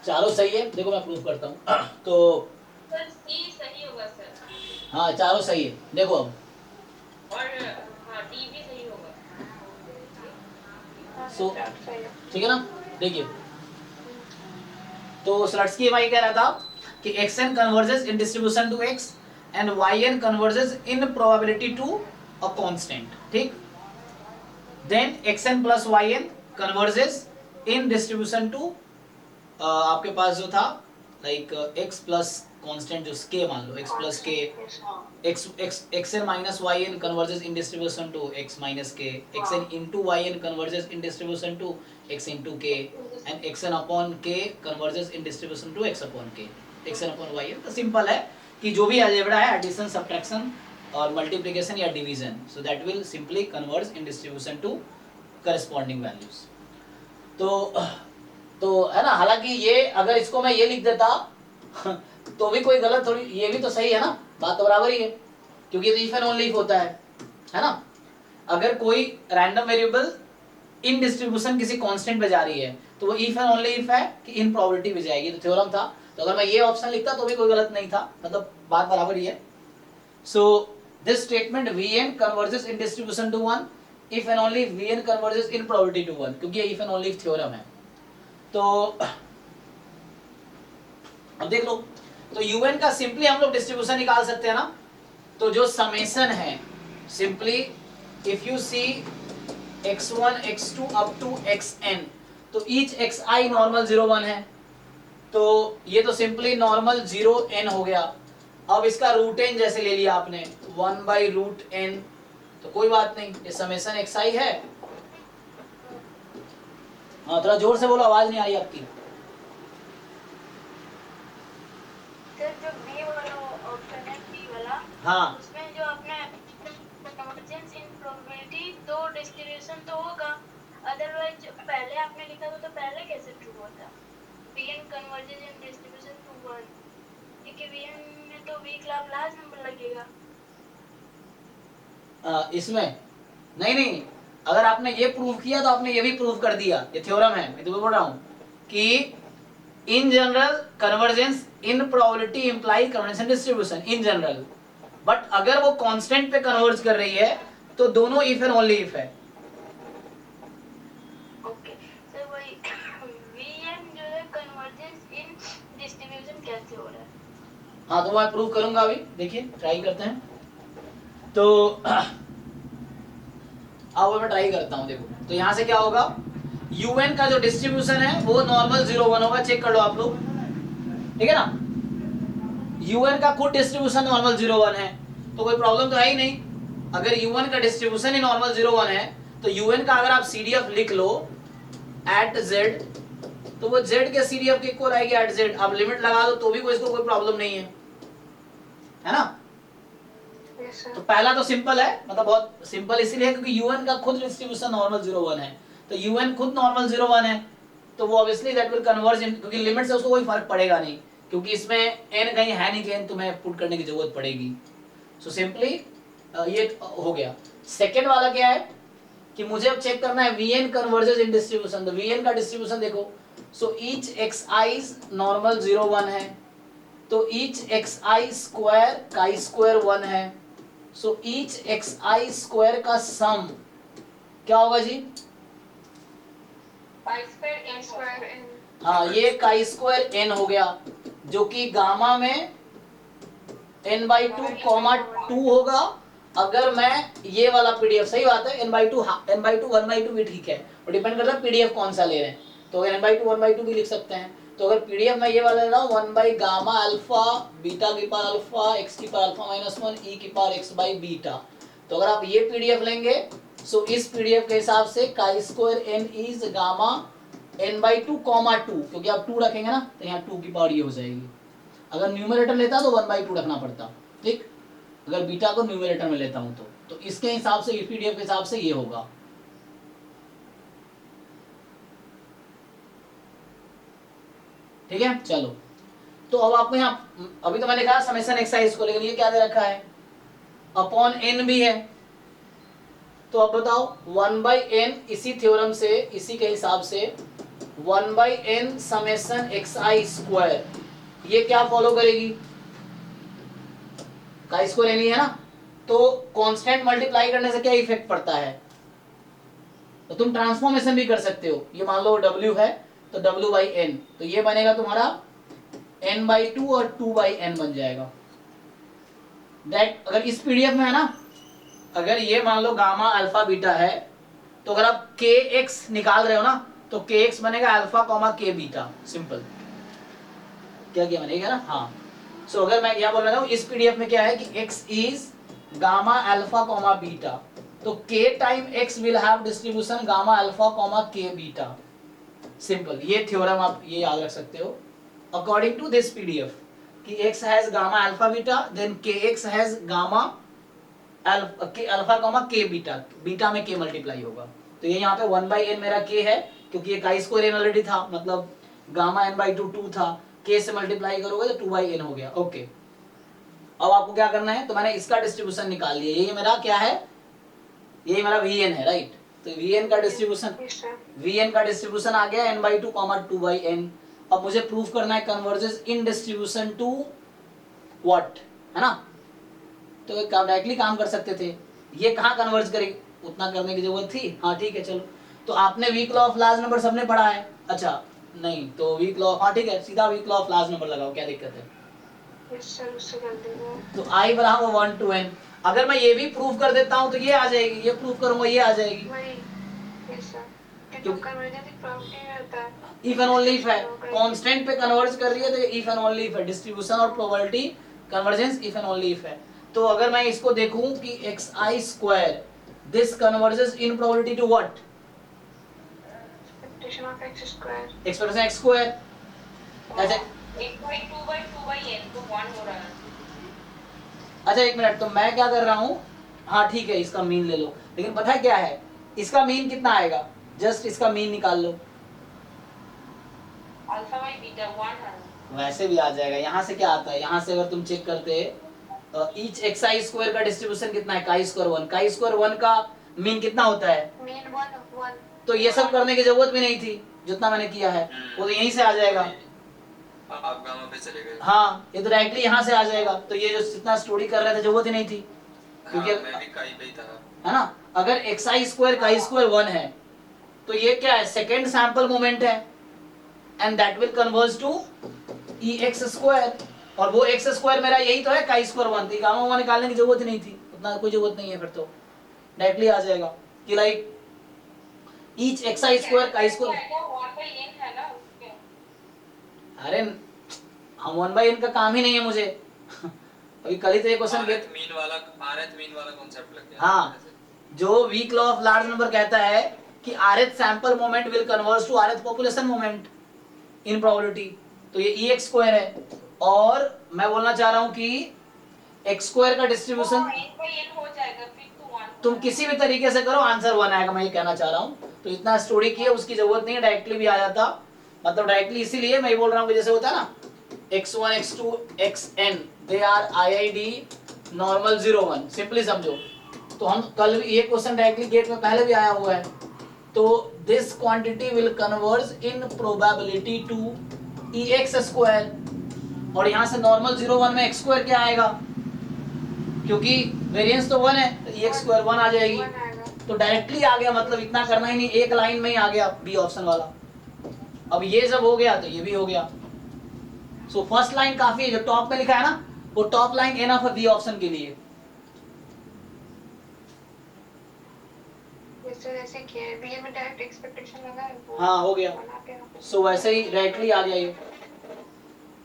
चारों सही है। देखो मैं प्रूव करता हूँ तो सर सी सही होगा सर, हाँ चारों सही है। देखो अब और हाँ डी भी सही होगा। हाँ So- सर सही है। ठीक है ना, देखिए तो स्लट्सकी हमारी कह रहा था कि xn converges in distribution to x and yn converges in probability to a constant, ठीक। Then xn plus yn converges in distribution to आपके पास जो था लाइक x प्लस कांस्टेंट जो k मान लो x plus k, xn minus yn converges in distribution to x minus k, xn into yn converges in distribution to x into k and xn upon k converges in distribution to x upon k, xn upon yn। तो simple है कि जो भी algebra है addition, subtraction और multiplication या division, so that will simply converge in distribution to corresponding values. तो है ना, हालांकि ये अगर इसको मैं ये लिख देता तो भी कोई गलत थोड़ी, ये भी तो सही है ना, बात तो बराबर ही है, क्योंकि ये इफ एंड ओनली इफ होता है ना। अगर कोई रैंडम वेरिएबल इन डिस्ट्रीब्यूशन किसी कांस्टेंट पे जा रही है तो वो इफ एंड ओनली इफ है कि इन प्रोबेबिलिटी पे जाएगी, तो थ्योरम था। तो अगर मैं ये ऑप्शन लिखता तो भी कोई गलत नहीं था, मतलब बात बराबर ही है। So this statement Vn converges in distribution to 1 if and only Vn converges in probability to 1, क्योंकि ये if and only if theorem है। तो अब देख लो, तो un का सिंपली हम लोग डिस्ट्रीब्यूशन निकाल सकते हैं ना। तो जो समेशन है simply if you see x1 x2 up to xn, तो ईच xi नॉर्मल 0 1 है, तो ये तो सिंपली नॉर्मल 0 n हो गया। अब इसका रूट n जैसे ले लिया आपने 1/√n, तो कोई बात नहीं, ये समेशन xi है। हाँ थोड़ा जोर से बोलो, आवाज नहीं आ रही आपकी। सर जो बी वाला ऑप्शन है, बी वाला, हाँ उसमें जो आपने कन्वर्जेंस इन प्रोबेबिलिटी तो डिस्ट्रीब्यूशन तो होगा, अदरवाइज पहले आपने लिखा था तो पहले कैसे ट्रू होता? Vn convergence in distribution to 1, क्योंकि Vn में तो वीक लाप्लास नंबर लगेगा। इसमें नहीं, अगर आपने ये प्रूव किया तो आपने ये भी प्रूव कर दिया, ये थ्योरम है। मैं तो बोल रहा हूँ कि in general convergence in probability imply convergence distribution in general, but अगर वो कांस्टेंट पे कन्वर्ज कर रही है तो दोनों इफ एंड ओनली इफ है। ओके सर, वही Vn जो है कन्वर्जेंस इन डिस्ट्रीब्यूशन कैसे हो रहा है? हाँ तो मैं प्रूव करूंगा अभी, देखिए ट्राई करते हैं। तो अब मैं ट्राई करता हूँ। देखो तो यहाँ से क्या होगा, un का जो डिस्ट्रीब्यूशन है वो नॉर्मल 0 1 होगा, चेक कर लो आप लोग, ठीक है ना। un का खुद डिस्ट्रीब्यूशन नॉर्मल 0 1 है, तो कोई प्रॉब्लम तो है ही नहीं। अगर un का डिस्ट्रीब्यूशन ही नॉर्मल 0 1 है तो un का अगर आप CDF लिख लो एट z, तो वो z के CDF के इक्वल आएगी एट z। आप लिमिट लगा दो तो भी कोई इसको कोई प्रॉब्लम नहीं है ना। यस तो सर। पहला तो सिंपल है, मतलब बहुत सिंपल इसीलिए क्योंकि un का खुद डिस्ट्रीब्यूशन नॉर्मल 0 1 है, तो un खुद नॉर्मल 0 1 है, तो वो ऑब्वियसली दैट विल कन्वर्ज इन, क्योंकि लिमिट से उसको कोई फर्क पड़ेगा नहीं, क्योंकि इसमें n कहीं है नहीं कि n तुम्हें पुट करने की जरूरत पड़ेगी। सो सिंपली ये हो गया। सेकंड वाला क्या है कि मुझे अब चेक करना है Vn कन्वर्जेस इन डिस्ट्रीब्यूशन। तो Vn का डिस्ट्रीब्यूशन देखो, सो ईच xi नॉर्मल 0 1 है, तो each xi square chi square 1 है, सो ईच xi स्क्वायर का सम क्या होगा जी? Pi square n n square square. n। हाँ ये काई स्क्वायर n हो गया, जो कि गामा में n/2 कॉमा 2 होगा। अगर मैं ये वाला पीडीएफ, सही बात है, n/2 1/2 भी ठीक है, और डिपेंड करता है पीडीएफ कौन सा ले रहे हैं, तो n/2 1/2 भी लिख सकते हैं। तो तो अगर पीडीएफ में ये वाला ले रहा हूँ 1 बाई गामा अल्फा बीटा की पावर अल्फा एक्स की पावर अल्फा माइनस 1 ई की पावर एक्स बाई बीटा, तो अगर आप ये पीडीएफ लेंगे सो इस पीडीएफ के हिसाब से chi square N is gamma N by 2 comma 2, क्योंकि आप 2 रखेंगे ना तो यहाँ 2 की पावर ये हो जाएगी। अगर न्यूमरेटर लेता तो 1/2 रखना पड़ता, ठीक। अगर बीटा को न्यूमरेटर में लेता हूं तो इसके हिसाब से पीडीएफ के हिसाब से ये होगा। ठीक है, चलो तो अब आपको यहाँ अभी तो मैंने कहा समेशन एक्सरसाइज को, लेकिन ये क्या दे रखा है अपॉन एन भी है। तो अब बताओ 1/n इसी थ्योरम से, इसी के हिसाब से 1/n समेशन xi स्क्वायर ये क्या फॉलो करेगी, काई स्क्वायर एन है ना, तो कांस्टेंट मल्टीप्लाई करने से क्या इफेक्ट पड़ता है, तो तुम ट्रांसफॉर्मेशन भी कर सकते हो। ये मान लो w है तो w/n, तो ये बनेगा तुम्हारा n/2 और 2/n बन जाएगा। दैट अगर इस पीडीएफ में है ना, अगर ये मान लो गामा अल्फा बीटा है तो अगर आप kx निकाल रहे हो ना तो kx बनेगा alpha comma k beta, simple. क्या क्या बनेगा ना, हाँ। सो अगर मैं यहाँ बोल रहा हूँ इस पीडीएफ में क्या है कि x is gamma alpha comma beta, तो k time x will have distribution gamma alpha comma k beta, simple. ये थ्योरम आप ये याद रख सकते हो अकॉर्डिंग टू दिस पीडीएफ कि x has gamma alpha beta then kx has gamma alpha comma k beta, beta में k multiply होगा। तो ये यहाँ पे 1/n मेरा k है क्योंकि ये काई स्क्वायर n ऑलरेडी था, मतलब गामा n/2 2 था, k से मल्टीप्लाई करोगे तो 2/n हो गया। ओके, अब आपको क्या करना है, तो मैंने इसका डिस्ट्रीब्यूशन निकाल लिया, ये मेरा क्या है, ये मेरा vn है, राइट। तो vn का डिस्ट्रीब्यूशन आ गया n/2 2/n। अब मुझे प्रूफ करना है converges in distribution to what, है ना, तो डायरेक्टली काम कर सकते थे। ये कहाँ कन्वर्ज करेगी, उतना करने की जरूरत थी, हाँ ठीक है चलो। तो आपने weak law of large number सबने पढ़ा है, अच्छा नहीं तो वीक लॉ, हाँ ठीक है, सीधा weak law of large number लगाओ, क्या दिक्कत है। तो i बराबर 1 to n, अगर मैं ये भी प्रूफ कर देता हूँ तो ये आ जाएगी, ये प्रूफ करूंगा ये आ जाएगी, इफ एंड ओनली इफ है, कांस्टेंट पे कन्वर्ज कर रही है तो इफ एंड ओनली इफ है, डिस्ट्रीब्यूशन और probability convergence if and only if है। तो अगर मैं इसको देखूं कि xi square this converges in probability to what, expression x square, ऐसे 1/2/2/n तो 1 हो रहा है। अच्छा एक मिनट, तो मैं क्या कर रहा हूँ, हाँ ठीक है इसका मीन ले लो, लेकिन पता है क्या है इसका मीन कितना आएगा, जस्ट इसका मीन निकाल लो, अल्फा बाई बीटा 1 है, वैसे भी आ जाएगा। यहाँ से क्या आता है, यहाँ से अगर तुम चेक करते ईच xi स्क्वायर का डिस्ट्रीब्यूशन कितना है, काई स्क्वायर 1, काई स्क्वायर 1 का मीन कितना होता है, मीन 1 तो ये सब करने की जरूरत भी नहीं थी जितना मैंने किया है, वो तो यहीं से आ जाएगा। आप गामा पे चले गए। हाँ ये तो डायरेक्टली यहाँ से आ जाएगा, तो ये जो जितना स्टोरी कर रहे थे जरूरत ही नहीं थी, क्योंकि हाँ, मैं भी काई पे ही था, है ना। अगर xi स्क्वायर काई स्क्वायर 1 है तो ये क्या है, सेकेंड सैंपल मोमेंट है and that will converge to ex square, और वो x स्क्वायर मेरा यही तो है काई स्क्वायर 1, तो गामा वामा निकालने की जरूरत ही नहीं थी, उतना कोई जरूरत नहीं है, फिर तो डायरेक्टली आ जाएगा कि like each xi square chi square, 1/n है ना उसके। अरे हम 1/n का काम ही नहीं है मुझे अभी कल ही तो ये क्वेश्चन आरएथ मीन वाला कांसेप्ट लग गया। हाँ, जो weak law of large number कहता है कि rth sample moment will converge to rth population moment in probability, तो ये ex स्क्वायर है, और मैं बोलना चाह रहा हूँ कि x स्क्वायर का डिस्ट्रीब्यूशन 1/n हो जाएगा फिर तो 1, तुम किसी भी तरीके से करो आंसर 1 आएगा, मैं ये कहना चाह रहा हूँ। तो इतना स्टोरी की है उसकी जरूरत नहीं है, डायरेक्टली भी आ जाता, मतलब डायरेक्टली इसीलिए मैं ये बोल रहा हूँ कि जैसे होता है ना x1 x2 xn they are IID normal 0 1, simply समझो। तो हम कल भी ये क्वेश्चन डायरेक्टली गेट में पहले भी आया हुआ है, तो this quantity will converge in probability to ex square, और यहाँ से नॉर्मल 0 1 में x स्क्वायर क्या आएगा, क्योंकि वेरिएंस तो 1 है तो ex स्क्वायर 1 आ जाएगी, तो डायरेक्टली आ गया, मतलब इतना करना ही नहीं, एक लाइन में ही आ गया बी ऑप्शन वाला। अब ये जब हो गया तो ये भी हो गया, सो फर्स्ट लाइन काफी है, जो टॉप में लिखा है ना वो टॉप लाइन एनफ है बी ऑप्शन के लिए। जैसे कि बीए में डायरेक्ट एक्सपेक्टेशन लगा है वो हाँ हो गया, बना के सो वैसे ही डायरेक्टली आ गया ये।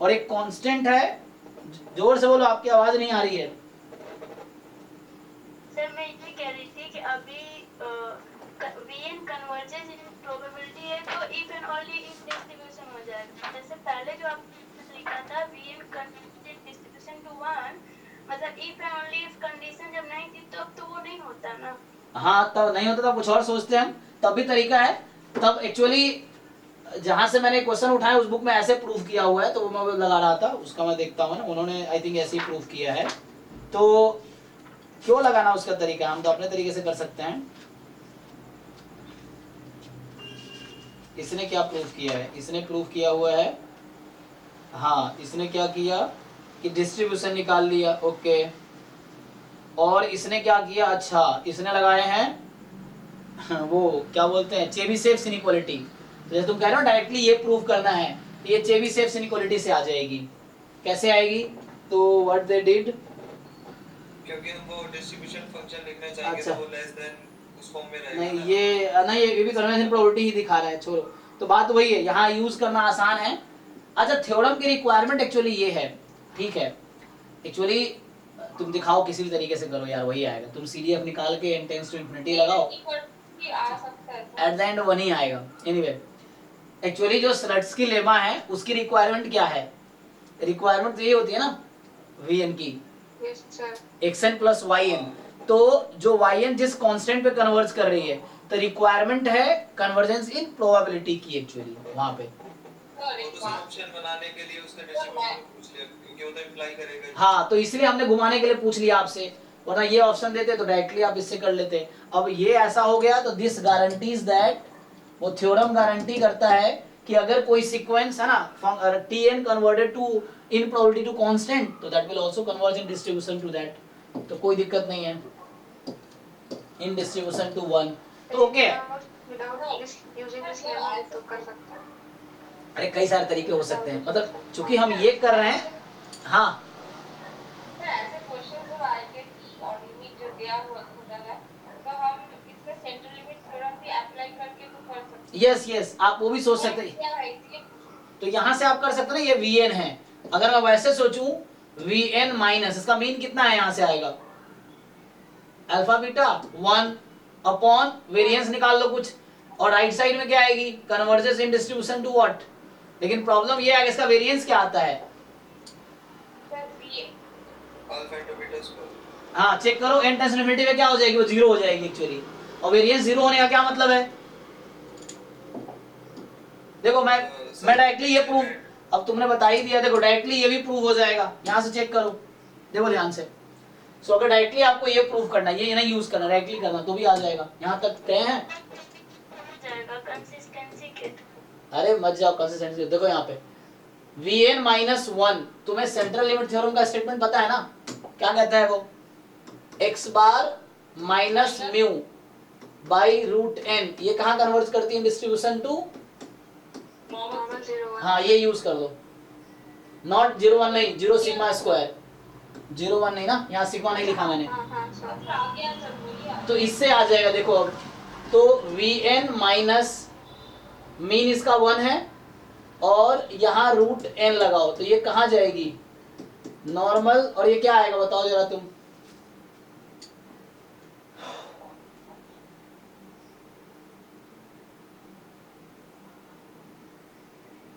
और एक कांस्टेंट है, जोर से बोलो आपकी आवाज नहीं आ रही है। सर मैं ये कह रही थी कि अभी Vn कन्वर्जेस इन प्रोबेबिलिटी है तो if and only if distribution हो जाएगा। जैसे पहले जो आपने लिखा था Vn कन्वर्जेस डिस्ट्रीब्यूशन टू 1, मतलब if and only if condition जब नहीं थी तो वो नहीं होता ना। हाँ तब नहीं होता, तब कुछ और सोचते हैं हम, तब भी तरीका है। तब एक्चुअली जहां से मैंने क्वेश्चन उठाया उस बुक में ऐसे प्रूफ किया हुआ है, तो वो मैं लगा रहा था, उसका मैं देखता हूँ ना, उन्होंने आई थिंक ऐसे ही प्रूफ किया है। तो क्यों लगाना उसका तरीका, हम तो अपने तरीके से कर सकते हैं। इसने क्या प्रूफ किया है, इसने प्रूफ किया हुआ है, हाँ इसने क्या किया कि डिस्ट्रीब्यूशन निकाल लिया, ओके। और इसने क्या किया, अच्छा इसने लगाए हैं वो क्या बोलते हैं, चेबीशेव इनइक्वालिटी। तो जैसे तुम कह रहे हो डायरेक्टली ये प्रूफ करना है, तो ये चेबीशेव इनइक्वालिटी से आ जाएगी। कैसे आएगी, तो व्हाट दे डिड, क्योंकि हमको डिस्ट्रीब्यूशन फंक्शन लिखना चाहेंगे अच्छा। तो वो लेस देन उस फॉर्म में रहेगा नहीं ना। ये भी कन्वेंशन प्रोबेबिलिटी ही दिखा रहा है, छोड़ो। तो बात वही है, यहाँ यूज करना आसान है। अच्छा थ्योरम की रिक्वायरमेंट एक्चुअली ये है, ठीक है। एक्चुअली तुम दिखाओ किसी भी तरीके से करो यार, वही आएगा। तुम CDF निकाल के n टेंड्स टू इंफिनिटी लगाओ, आ सकता है एट द एंड वन ही आएगा। एनीवे एक्चुअली जो स्लट्सकी लेमा है उसकी रिक्वायरमेंट क्या है, रिक्वायरमेंट तो ये होती है ना Vn की, yes sir. xn plus yn। तो जो yn जिस कांस्टेंट पे कन्वर्ज कर रही है, तो रिक्वायरमेंट है कन्वर्जेंस इन प्रोबेबिलिटी की एक्चुअली वहां पे। वो तो ऑप्शन बनाने के लिए उसने डिस्ट्रीब्यूशन पूछ लिया क्योंकि वो तो इम्प्लाई करेगा। हाँ तो इसलिए हमने घुमाने के लिए पूछ लिया आपसे, वरना ये ऑप्शन देते तो डायरेक्टली आप इससे कर लेते। अब ये ऐसा हो गया, तो दिस गारंटीज दैट, वो थ्योरम गारंटी करता है कि अगर कोई सीक्वेंस है ना Tn converted to in probability to constant, तो that will also converge in distribution to that, तो कोई दिक्कत नहीं है इन डिस्ट्रीब्यूशन टू 1, तो ओके है। विदाउट यूजिंग दिस लेमा तो कर सकते हैं। अरे कई सारे तरीके हो सकते हैं, मतलब चूंकि हम ये कर रहे हैं, हाँ सर ऐसे क्वेश्चन जब आएंगे कि और लिमिट जो दिया हुआ होता है तो हम इसमें सेंट्रल लिमिट थ्योरम भी अप्लाई करके तो कर सकते हैं। यस आप वो भी सोच सकते हैं। क्या है इसलिए तो यहाँ से आप कर सकते हैं ना, ये Vn है। अगर मैं वैसे सोचूं Vn माइनस, इसका मीन कितना है, यहाँ से आएगा अल्फा बीटा 1 अपॉन वेरिएंस निकाल लो कुछ, और राइट साइड में क्या आएगी, convergence in distribution to what. लेकिन प्रॉब्लम ये है कि इसका वेरिएंस क्या आता है, सर ये अल्फा इनटू बीटा स्क्वायर। हाँ चेक करो, n टेंस इनफिनिटी में क्या हो जाएगी, वो 0 हो जाएगी एक्चुअली। और वेरिएंस 0 होने का क्या मतलब है, देखो मैं डायरेक्टली ये प्रूफ, अब तुमने बता ही दिया, देखो डायरेक्टली ये भी प्रूफ हो जाएगा, यहाँ से चेक करो, देखो ध्यान से। सो अगर डायरेक्टली आपको ये प्रूफ करना है, ये नहीं यूज करना, डायरेक्टली करना तो भी आ जाएगा। यहाँ तक तय है, जाएगा कंसिस्टेंसी के। अरे मत जाओ कंसिस्टेंसी। देखो यहाँ पे Vn माइनस 1, तुम्हें सेंट्रल लिमिट थ्योरम का स्टेटमेंट पता है ना, क्या कहता है वो, x bar minus mu by root n, ये कहाँ कन्वर्ज करती है, डिस्ट्रीब्यूशन टू, नॉर्मल 0 हाँ ये यूज कर दो, नॉट 0 1 नहीं, 0 सिग्मा स्क्वायर, 0 1 नहीं ना, यहाँ सिग्मा नहीं लिखा मैंने, हां सर आ गया सर बोलिए। तो इससे आ जाएगा। देखो अब तो Vn माइनस मीन इसका 1 है, और यहाँ रूट n लगाओ, तो ये कहाँ जाएगी, नॉर्मल, और ये क्या आएगा बताओ जरा तुम,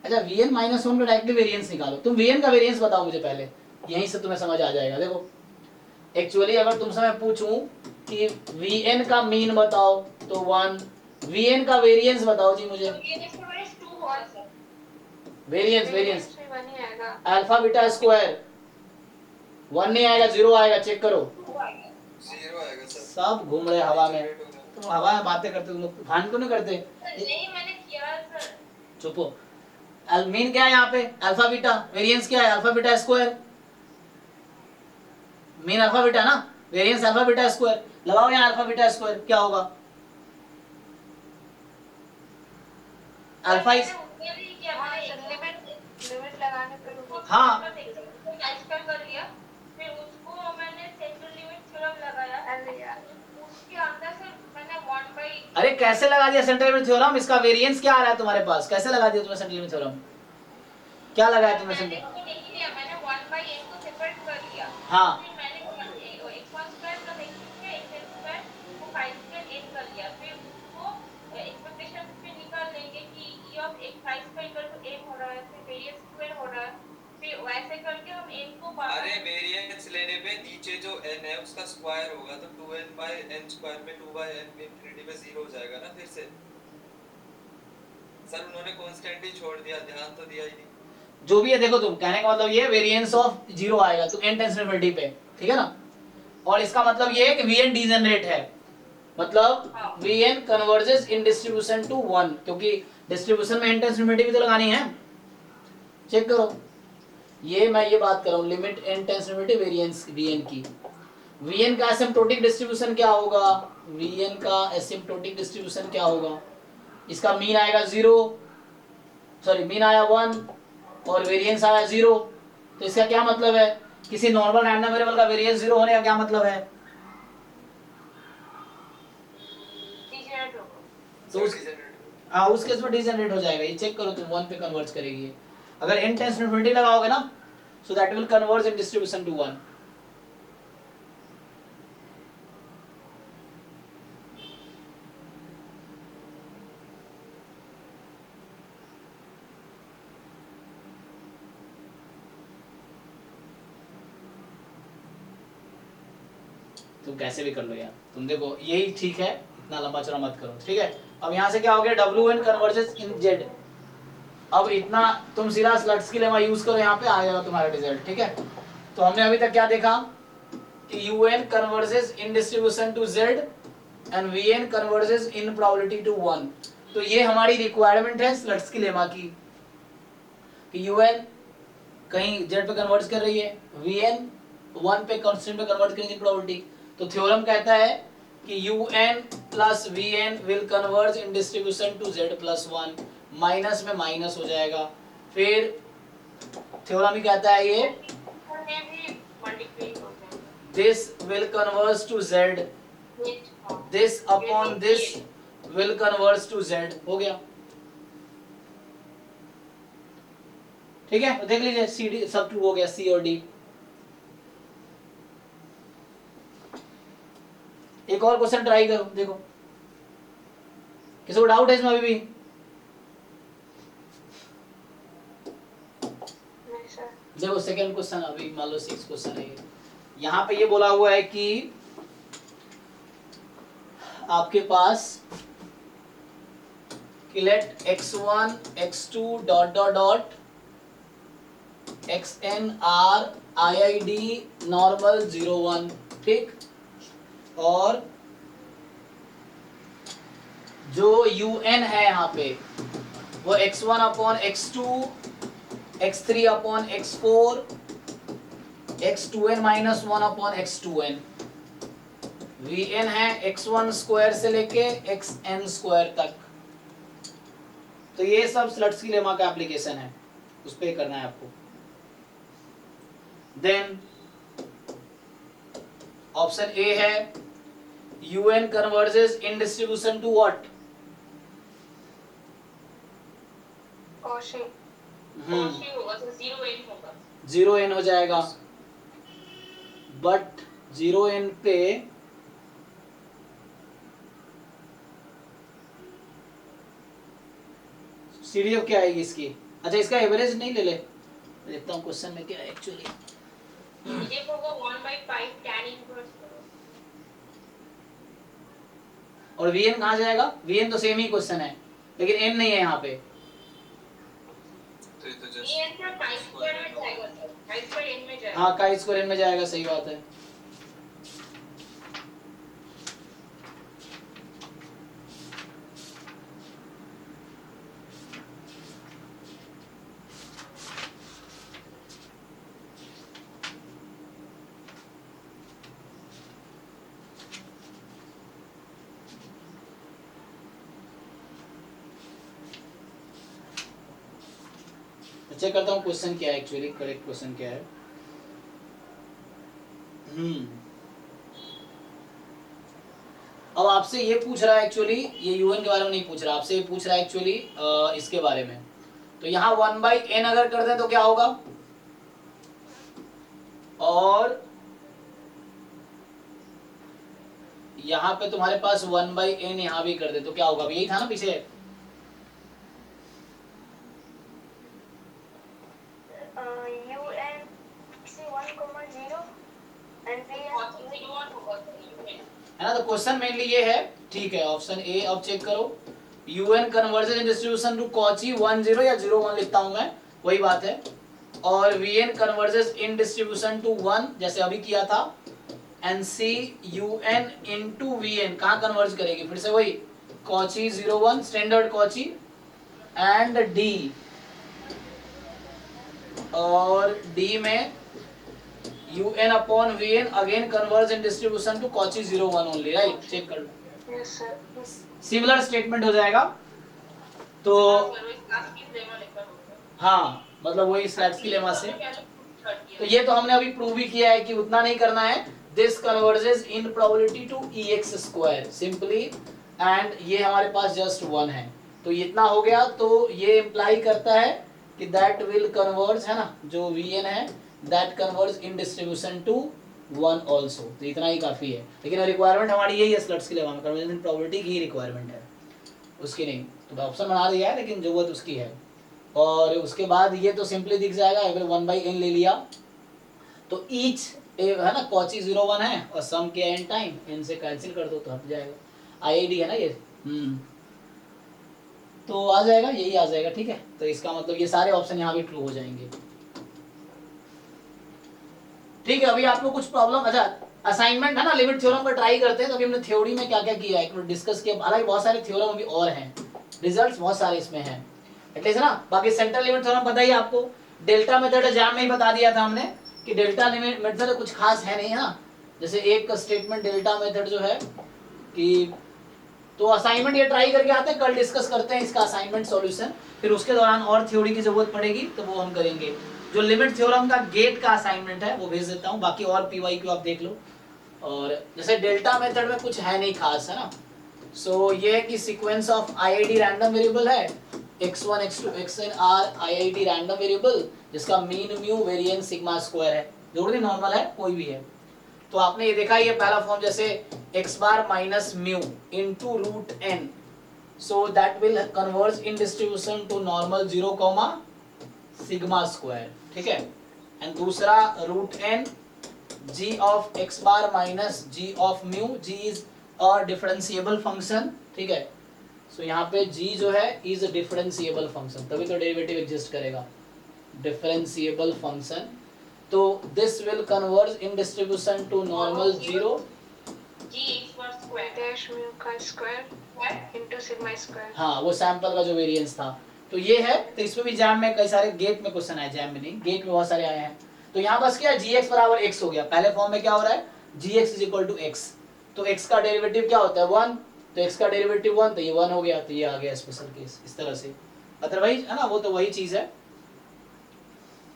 अच्छा Vn माइनस 1 का डायरेक्टली वेरिएंस निकालो, तुम Vn का वेरिएंस बताओ मुझे पहले, यहीं से तुम्हें समझ आ जाएगा। देखो एक्चुअली अगर तुमसे मैं पूछूं कि Vn का मीन बताओ तो 1, Vn का वेरिएंस बताओ जी मुझे, ये इसमें बड़े 2 हुआ सर। वेरिएंस से बनी आएगा। अल्फा बीटा स्क्वायर 1 नहीं आएगा, 0 आएगा, चेक करो, 0 आएगा सर। सब घूम रहे हवा में, तुम हवा में बातें करते, तुम लोग भान क्यों नहीं करते, नहीं मैंने किया सर। चुपो। मीन क्या है यहाँ पे, अल्फा बीटा, वेरिएंस क्या है, alpha beta square, mean alpha beta ना, वेरिएंस अल्फा बीटा स्क्वायर, लगाओ यहाँ अल्फा बीटा स्क्वायर, क्या होगा, अल्फा इज, लिमिट लगाने पे रुको। हाँ एक्सपेंड कर लिया, फिर उसको मैंने सेंट्रल लिमिट थ्योरम लगाया। अरे यार उसके अंदर से मैंने 1 by अरे कैसे लगा दिया सेंट्रल लिमिट थ्योरम, इसका वेरिएंस क्या आ रहा है तुम्हारे पास, कैसे लगा दिया तुमने सेंट्रल लिमिट थ्योरम, क्या लगाया तुमने मैंने सिंपल? इसको नहीं लिया, मैंने 1/n को सेपरेट कर लिया। हाँ फिर मैंने x1 square plus x square को 5 स्क्वायर n कर लिया। फिर उसको एक्सपेक्टेशन पे निकाल लेंगे कि e of x 5 square equal to n हो रहा है, फिर वेरिएंस स्क्वायर हो रहा है, फिर वैसे करके हम n को अरे वेरिएंस लेने पे नीचे जो n है उसका स्क्वायर होगा तो 2n/n स्क्वायर में 2/n इंफिनिटी में 0 हो जाएगा ना फिर से। सर उन्होंने कांस्टेंट ही छोड़ दिया, ध्यान तो दिया ही नहीं। जो भी है देखो, तुम कहने का मतलब ये वेरिएंस ऑफ 0 आएगा तो n टेंस इनफिनिटी पे, ठीक है ना। और इसका मतलब ये है कि vn डीजेनरेट है, मतलब vn converges in distribution to 1, क्योंकि डिस्ट्रीब्यूशन में n टेंस इनफिनिटी भी तो लगानी है। चेक करो, ये मैं ये बात कर रहा हूँ limit n tends infinity variance vn की। vn का एसिम्प्टोटिक डिस्ट्रीब्यूशन क्या होगा? vn का एसिम्प्टोटिक डिस्ट्रीब्यूशन क्या होगा? इसका मीन आएगा 0, सॉरी मीन आया 1 और वेरिएंस आया 0। तो इसका क्या मतलब है? किसी नॉर्मल रैंडम वेरिएबल का वेरिएंस 0 होने का क्या मतलब है? डिजनरेट होगा। तो उस केस में डिजेनरेट हो जाएगा। ये चेक करो तुम, 1 पे कन्वर्ज करेगी। अगर n टेंस टू इनफिनिटी लगाओगे ना, so that will converge in distribution to 1। तुम कैसे भी कर लो यार, तुम देखो यही ठीक है, इतना लंबा चौड़ा मत करो, ठीक है। अब यहाँ से क्या हो गया? wn कन्वर्जेस इन z। अब इतना तुम सीधा स्लट्स की लेमा यूज करो, यहाँ पे आ जाएगा तुम्हारा रिजल्ट, ठीक है। तो हमने अभी तक क्या देखा कि un converges in distribution to z and vn converges in probability to 1। तो ये हमारी रिक्वायरमेंट है स्लट्स की लेमा की कि un कहीं z पे कन्वर्ट कर रही है, vn 1 पे कांस्टेंट पे कन्वर्ट करेंगे प्रोबेबिलिटी। तो थ्योरम कहता है कि un plus vn will converge in distribution to z plus 1, minus में माइनस हो जाएगा। फिर थ्योरम ही कहता है ये में भी मल्टीप्लाई हो जाएगा। This will converge to z, this upon this will converge to z। हो गया, ठीक है। तो देख लीजिए सी डी सब ट्रू हो गया, सी और डी। एक और क्वेश्चन ट्राई करो, देखो किसी को डाउट है इसमें अभी भी? देखो सेकंड क्वेश्चन, अभी मान लो 6 क्वेश्चन है। यहाँ पे ये बोला हुआ है कि आपके पास कि let x1 x2 dot dot dot xn are IID normal 0 1, ठीक। और जो un है यहाँ पे वो x1 upon x2 x3 upon x4 x2n minus 1 upon x2n, vn है x1 स्क्वायर से लेके xn स्क्वायर तक। तो ये सब स्लट्स की लेमा का एप्लीकेशन है, उस पे करना है आपको। देन ऑप्शन ए है un converges in distribution to what? Cauchy होगा तो 0n होगा। 0n हो जाएगा, बट 0n पे सीडीएफ क्या आएगी इसकी? अच्छा इसका एवरेज नहीं ले ले, देखता हूँ क्वेश्चन में क्या है एक्चुअली। ये होगा 1/5 tan इनवर्स। और vn कहाँ जाएगा? vn तो सेम ही क्वेश्चन है लेकिन n नहीं है यहाँ पे। तो ये तो ये जस्ट आंसर पाई स्क्वायर में जाएगा सर, पाई स्क्वायर n में जाएगा। हाँ का स्क्वायर n में जाएगा, सही बात है। चेक करता हूँ क्वेश्चन क्या है एक्चुअली, करेक्ट क्वेश्चन क्या है। अब आपसे ये पूछ रहा है एक्चुअली, ये यूएन के बारे में नहीं पूछ रहा, आपसे ये पूछ रहा है एक्चुअली इसके बारे में तो यहाँ 1/n अगर कर दें तो क्या होगा, और यहाँ पे तुम्हारे पास 1/n यहाँ भी कर दे तो क्या होगा, यही था ना पीछे। है ना, तो क्वेश्चन मेनली ये है, ठीक है, ऑप्शन ए। अब चेक करो, un converges in distribution to Cauchy 1 0 या 0 1 लिखता हूं मैं, वही बात है, और vn converges in distribution to 1 जैसे अभी किया था, and see un into vn कहाँ कन्वर्ज करेगी, फिर से वही Cauchy 0 1 standard Cauchy, and d, और d में un upon vn again converge in distribution to Cauchy 0 1 only, right. Check कर लो, यस सर, सिमिलर स्टेटमेंट हो जाएगा। तो हाँ, मतलब वही स्लैट्स की लेमा से। तो ये तो हमने अभी प्रूव भी किया है कि उतना नहीं करना है, this converges in probability to ex square simply, and ये हमारे पास जस्ट 1 है, तो इतना हो गया। तो ये इंप्लाई करता है कि दैट विल कन्वर्ज, है ना, जो vn है that converge in distribution to 1 also, तो इतना ही काफी है। लेकिन रिक्वायरमेंट हमारी यही है स्लट्स के लिए, कन्वर्जन इन प्रोबेबिलिटी की ही रिक्वायरमेंट है, उसकी नहीं। तो ऑप्शन बना दिया है लेकिन जरूरत उसकी है। और उसके बाद ये तो सिंपली दिख जाएगा, अगर 1/n ले लिया तो ईच है ना, कॉची 0 1 है और सम के एन टाइम, n से कैंसिल कर दो तो हट जाएगा, IID है ना ये, तो आ जाएगा, यही आ जाएगा, ठीक है। तो इसका मतलब ये सारे ऑप्शन यहाँ भी ट्रू हो जाएंगे, ठीक है। अभी आपको कुछ प्रॉब्लम, अच्छा असाइनमेंट है ना, लिमिट थ्योरम पर ट्राई करते हैं। तो अभी हमने थ्योरी में क्या क्या किया है एक डिस्कस किया, हालांकि बहुत सारे थ्योरम अभी और हैं, रिजल्ट्स बहुत सारे इसमें हैं एटलीस्ट ना। बाकी सेंट्रल लिमिट थ्योरम पता ही आपको, डेल्टा मेथड एग्जाम में ही बता दिया था हमने कि डेल्टा लिमिट मेथड कुछ खास है नहीं, है ना। जैसे एक स्टेटमेंट डेल्टा मेथड जो है कि, तो असाइनमेंट ये ट्राई करके आते हैं, कल डिस्कस करते हैं इसका असाइनमेंट सॉल्यूशन, फिर उसके दौरान और थ्योरी की जरूरत पड़ेगी तो वो हम करेंगे। जो लिमिट थ्योरम का गेट का असाइनमेंट है वो भेज देता हूँ, बाकी और PYQ आप देख लो। और जैसे डेल्टा मेथड में कुछ है नहीं खास, है ना। सो ये है कि sequence of IID random variable है, x1 x2 xn are IID random variable जिसका mean mu variance sigma square है, जरूरी नॉर्मल है कोई भी है। तो आपने ये देखा, ये पहला फॉर्म जैसे x bar minus mu into root n, so that will converge in distribution to normal 0 sigma square, ठीक है। एंड दूसरा root n g of x bar minus g of mu, g is a differentiable function, ठीक है। सो यहाँ पे g जो है is a differentiable function, तभी तो डेरिवेटिव एग्जिस्ट करेगा, डिफरेंशिएबल फंक्शन। तो this will converge in distribution to normal 0 dash mu का स्क्वायर इनटू सिग्मा स्क्वायर। हाँ, वो सैंपल का जो वेरिएंस था। तो ये है, तो इसमें भी जैम में कई सारे, गेट में क्वेश्चन आए, जैम में नहीं, गेट में बहुत सारे आए हैं। तो यहाँ बस क्या, gx बराबर x हो गया, पहले फॉर्म में क्या हो रहा है, gx is equal to x, तो x का डेरिवेटिव क्या होता है 1, तो x का डेरिवेटिव 1, तो ये 1 हो गया, तो ये आ गया स्पेशल केस, इस तरह से। अदरवाइज है ना, वो तो वही चीज है,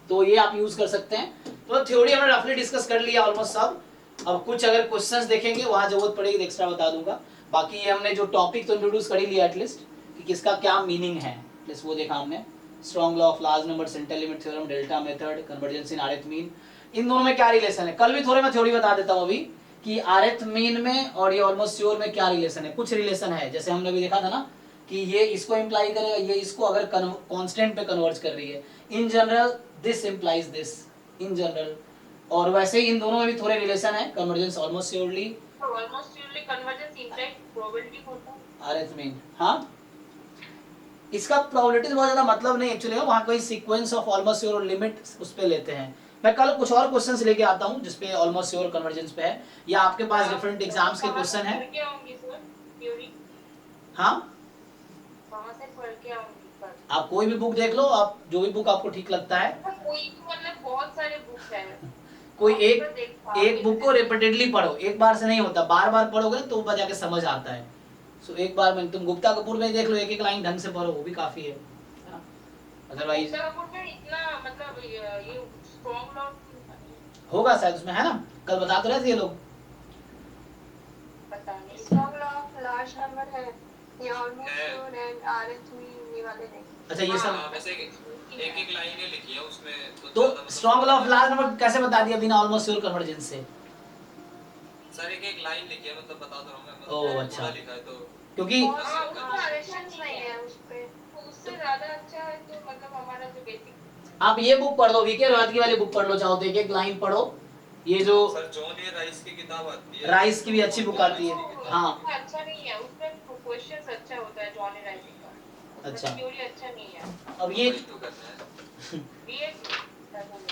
तो ये आप यूज कर सकते हैं। तो थ्योरी हमने रफली डिस्कस कर लिया ऑलमोस्ट सब। अब कुछ अगर क्वेश्चंस देखेंगे वहां जरूरत पड़ेगी तो एक्स्ट्रा बता दूंगा, बाकी ये हमने जो टॉपिक तो इंट्रोड्यूस कर ही लिया एटलीस्ट कि किसका क्या मीनिंग है, एटलीस्ट वो देखा हमने। Strong law of large number, central limit theorem, delta method, convergence in rth mean, इन दोनों में क्या रिलेशन है। कल भी थोड़े मैं थ्योरी बता देता हूँ अभी कि आरएथ मीन में और ये ऑलमोस्ट श्योर में क्या रिलेशन है। कुछ रिलेशन है, जैसे हमने भी देखा था ना कि ये इसको इंप्लाई करेगा, ये इसको अगर कांस्टेंट पे कन्वर्ज कर रही है, in general this implies this in general. और वैसे ही इन दोनों में भी थोड़े रिलेशन है, convergence almost surely convergence implies probability होता है आरएथ मीन। हाँ, इसका प्रोबेबिलिटी बहुत ज्यादा मतलब नहीं एक्चुअली, वहां कोई सीक्वेंस ऑफ ऑलमोस्ट श्योर और लिमिट उस पे लेते हैं। मैं कल कुछ और क्वेश्चंस लेके आता हूं जिसपे ऑलमोस्ट श्योर कन्वर्जेंस पे है, या आपके पास डिफरेंट एग्जाम्स के क्वेश्चन है। क्या होंगी सर थ्योरी, हाँ, कहां से पढ़ के आऊंगी सर? आप कोई भी बुक देख लो, आप जो भी बुक आपको ठीक लगता है, कोई मतलब बहुत सारे बुक्स हैं, कोई एक बुक को रिपीटेडली पढ़ो, एक बार से नहीं होता, बार बार पढ़ोगे तो वो जाके समझ आता है। सो एक बार में तुम गुप्ता कपूर में देख लो, एक एक लाइन ढंग से पढ़ो, वो भी काफी है ना। अदरवाइज गुप्ता कपूर में इतना मतलब ये स्ट्रॉन्ग लॉ होगा शायद उसमें, है ना, कल बता तो रहे थे ये लोग। पता नहीं। Strong law of large number है, ये ऑलमोस्ट श्योर एंड आरएथ मीन, ये वाले नहीं। अच्छा ये सब हाँ, वैसे एक एक लाइन ही लिखी है उसमें तो ज्यादा मतलब strong law of large number कैसे बता दिया बिना ऑलमोस्ट श्योर कन्वर्जेंस से? सर एक एक लाइन लिखी है, मतलब बता दो मैं, ओह, मतलब अच्छा। पूरा लिखा है तो क्योंकि हाँ, उसमें क्वेश्चंस नहीं है उस पे। तो उससे ज्यादा अच्छा है तो मतलब हमारा जो बेसिक आप ये बुक पढ़ लो, वीके रॉयतकी वाली बुक पढ़ लो, चाहो तो एक एक लाइन पढ़ो। ये जो सर जॉन ए राइस की किताब आती है, राइस की भी अच्छी बुक आती है। किताब हाँ उसका अच्छा नहीं है, उसका क्वेश्चंस अच्छा होता है जॉन राइजिंग का, अच्छा। थ्योरी अच्छा नहीं है। अब ये वही तो करना है। बीएड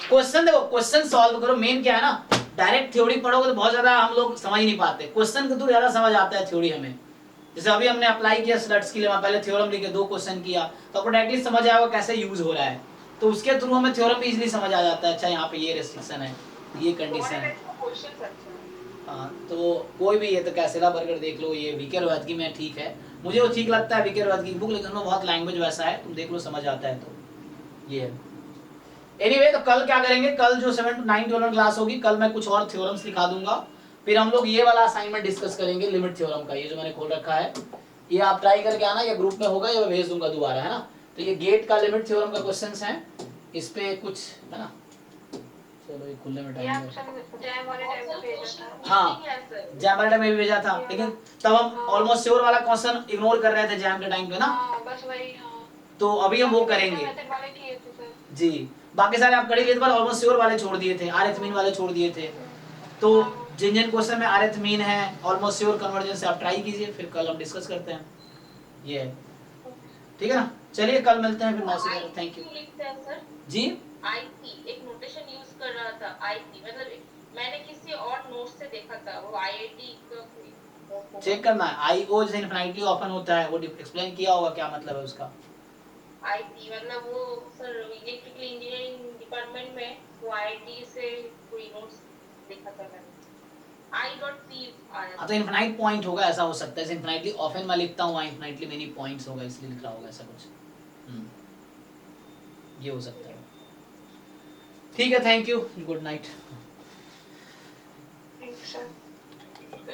क्वेश्चन देखो, क्वेश्चन सॉल्व करो, मेन क्या है ना, डायरेक्ट थ्योरी पढ़ोगे तो बहुत ज्यादा हम लोग समझ नहीं पाते, क्वेश्चन के थ्रू ज्यादा समझ आता है थ्योरी हमें। जैसे अभी हमने अप्लाई किया स्लट्स के लिए, वहाँ पहले थ्योरम लिखे, 2 क्वेश्चन किया तो आपको एटलीस्ट समझ आएगा कैसे यूज हो रहा है, तो उसके थ्रू हमें थ्योरम भी इजीली समझ आ जाता है। अच्छा यहाँ पे ये रेस्ट्रिक्शन है, ये कंडीशन है। क्वेश्चंस अच्छा है। हाँ तो कोई भी, ये तो कैसेला बर्गर देख लो, ये वीके रॉयतकी में ठीक है, मुझे वो ठीक लगता है वीके रॉयतकी की बुक, लेकिन उनमें बहुत लैंग्वेज वैसा है, तुम देख लो समझ आता है तो ये है। एनीवे तो कल क्या करेंगे, कल जो 7 to 9 12 क्लास होगी, कल मैं कुछ और थ्योरम्स दिखा दूंगा, फिर हम लोग ये वाला असाइनमेंट डिस्कस करेंगे लिमिट थ्योरम का, ये जो मैंने खोल रखा है, ये आप ट्राई करके आना, ये ग्रुप में होगा या मैं भेज दूंगा दोबारा, है ना। तो ये गेट का लिमिट थ्योरम का क्वेश्चंस हैं, इस पे कुछ है ना, चलो ये खुलने में ये टाइम ऑप्शन जैम वाले टाइम पे भेजा था। हाँ जैम में भी भेजा था, लेकिन तब हम ऑलमोस्ट श्योर वाला क्वेश्चन इग्नोर कर रहे थे जैम के टाइम पे ना, हाँ बस वही। हाँ तो अभी हम वो बाकी करेंगे मेथड वाले किए थे सर। जी। बाकी सारे आप कड़ी बार ऑलमोस्ट श्योर वाले छोड़ दिए थे, आरिथमीन वाले छोड़ दिए थे, तो हाँ जिन जिन क्वेश्चन में आरिथमीन है, ऑलमोस्ट श्योर कन्वर्जेंस से आप ट्राई कीजिए, फिर कल हम डिस्कस करते हैं, ये है ठीक है ना। चलिए कल मिलते हैं फिर 9 से 11, थैंक यू लिखते हैं सर जी। आईसी एक नोटेशन यूज कर रहा था आईसी, मतलब मैंने किसी और नोट से देखा था वो आईआईटी का कोई चेक करना है, आई ओ जैसे इनफिनिटली ऑफन होता है, वो एक्सप्लेन किया होगा क्या मतलब है उसका। आईटी मतलब वो सर इलेक्ट्रिकल इंजीनियरिंग डिपार्टमेंट में वो आईआईटी से कोई नोट्स देखा था मैंने, I.C आया हाँ तो इनफिनाइट पॉइंट होगा, ऐसा हो सकता है, जैसे इनफिनिटली ऑफन मैं लिखता हूँ, इनफिनिटली मेनी पॉइंट्स होगा, इसलिए लिख रहा होगा ऐसा कुछ, ये हो सकता है। ठीक है, thank you, good night. Thank you sir.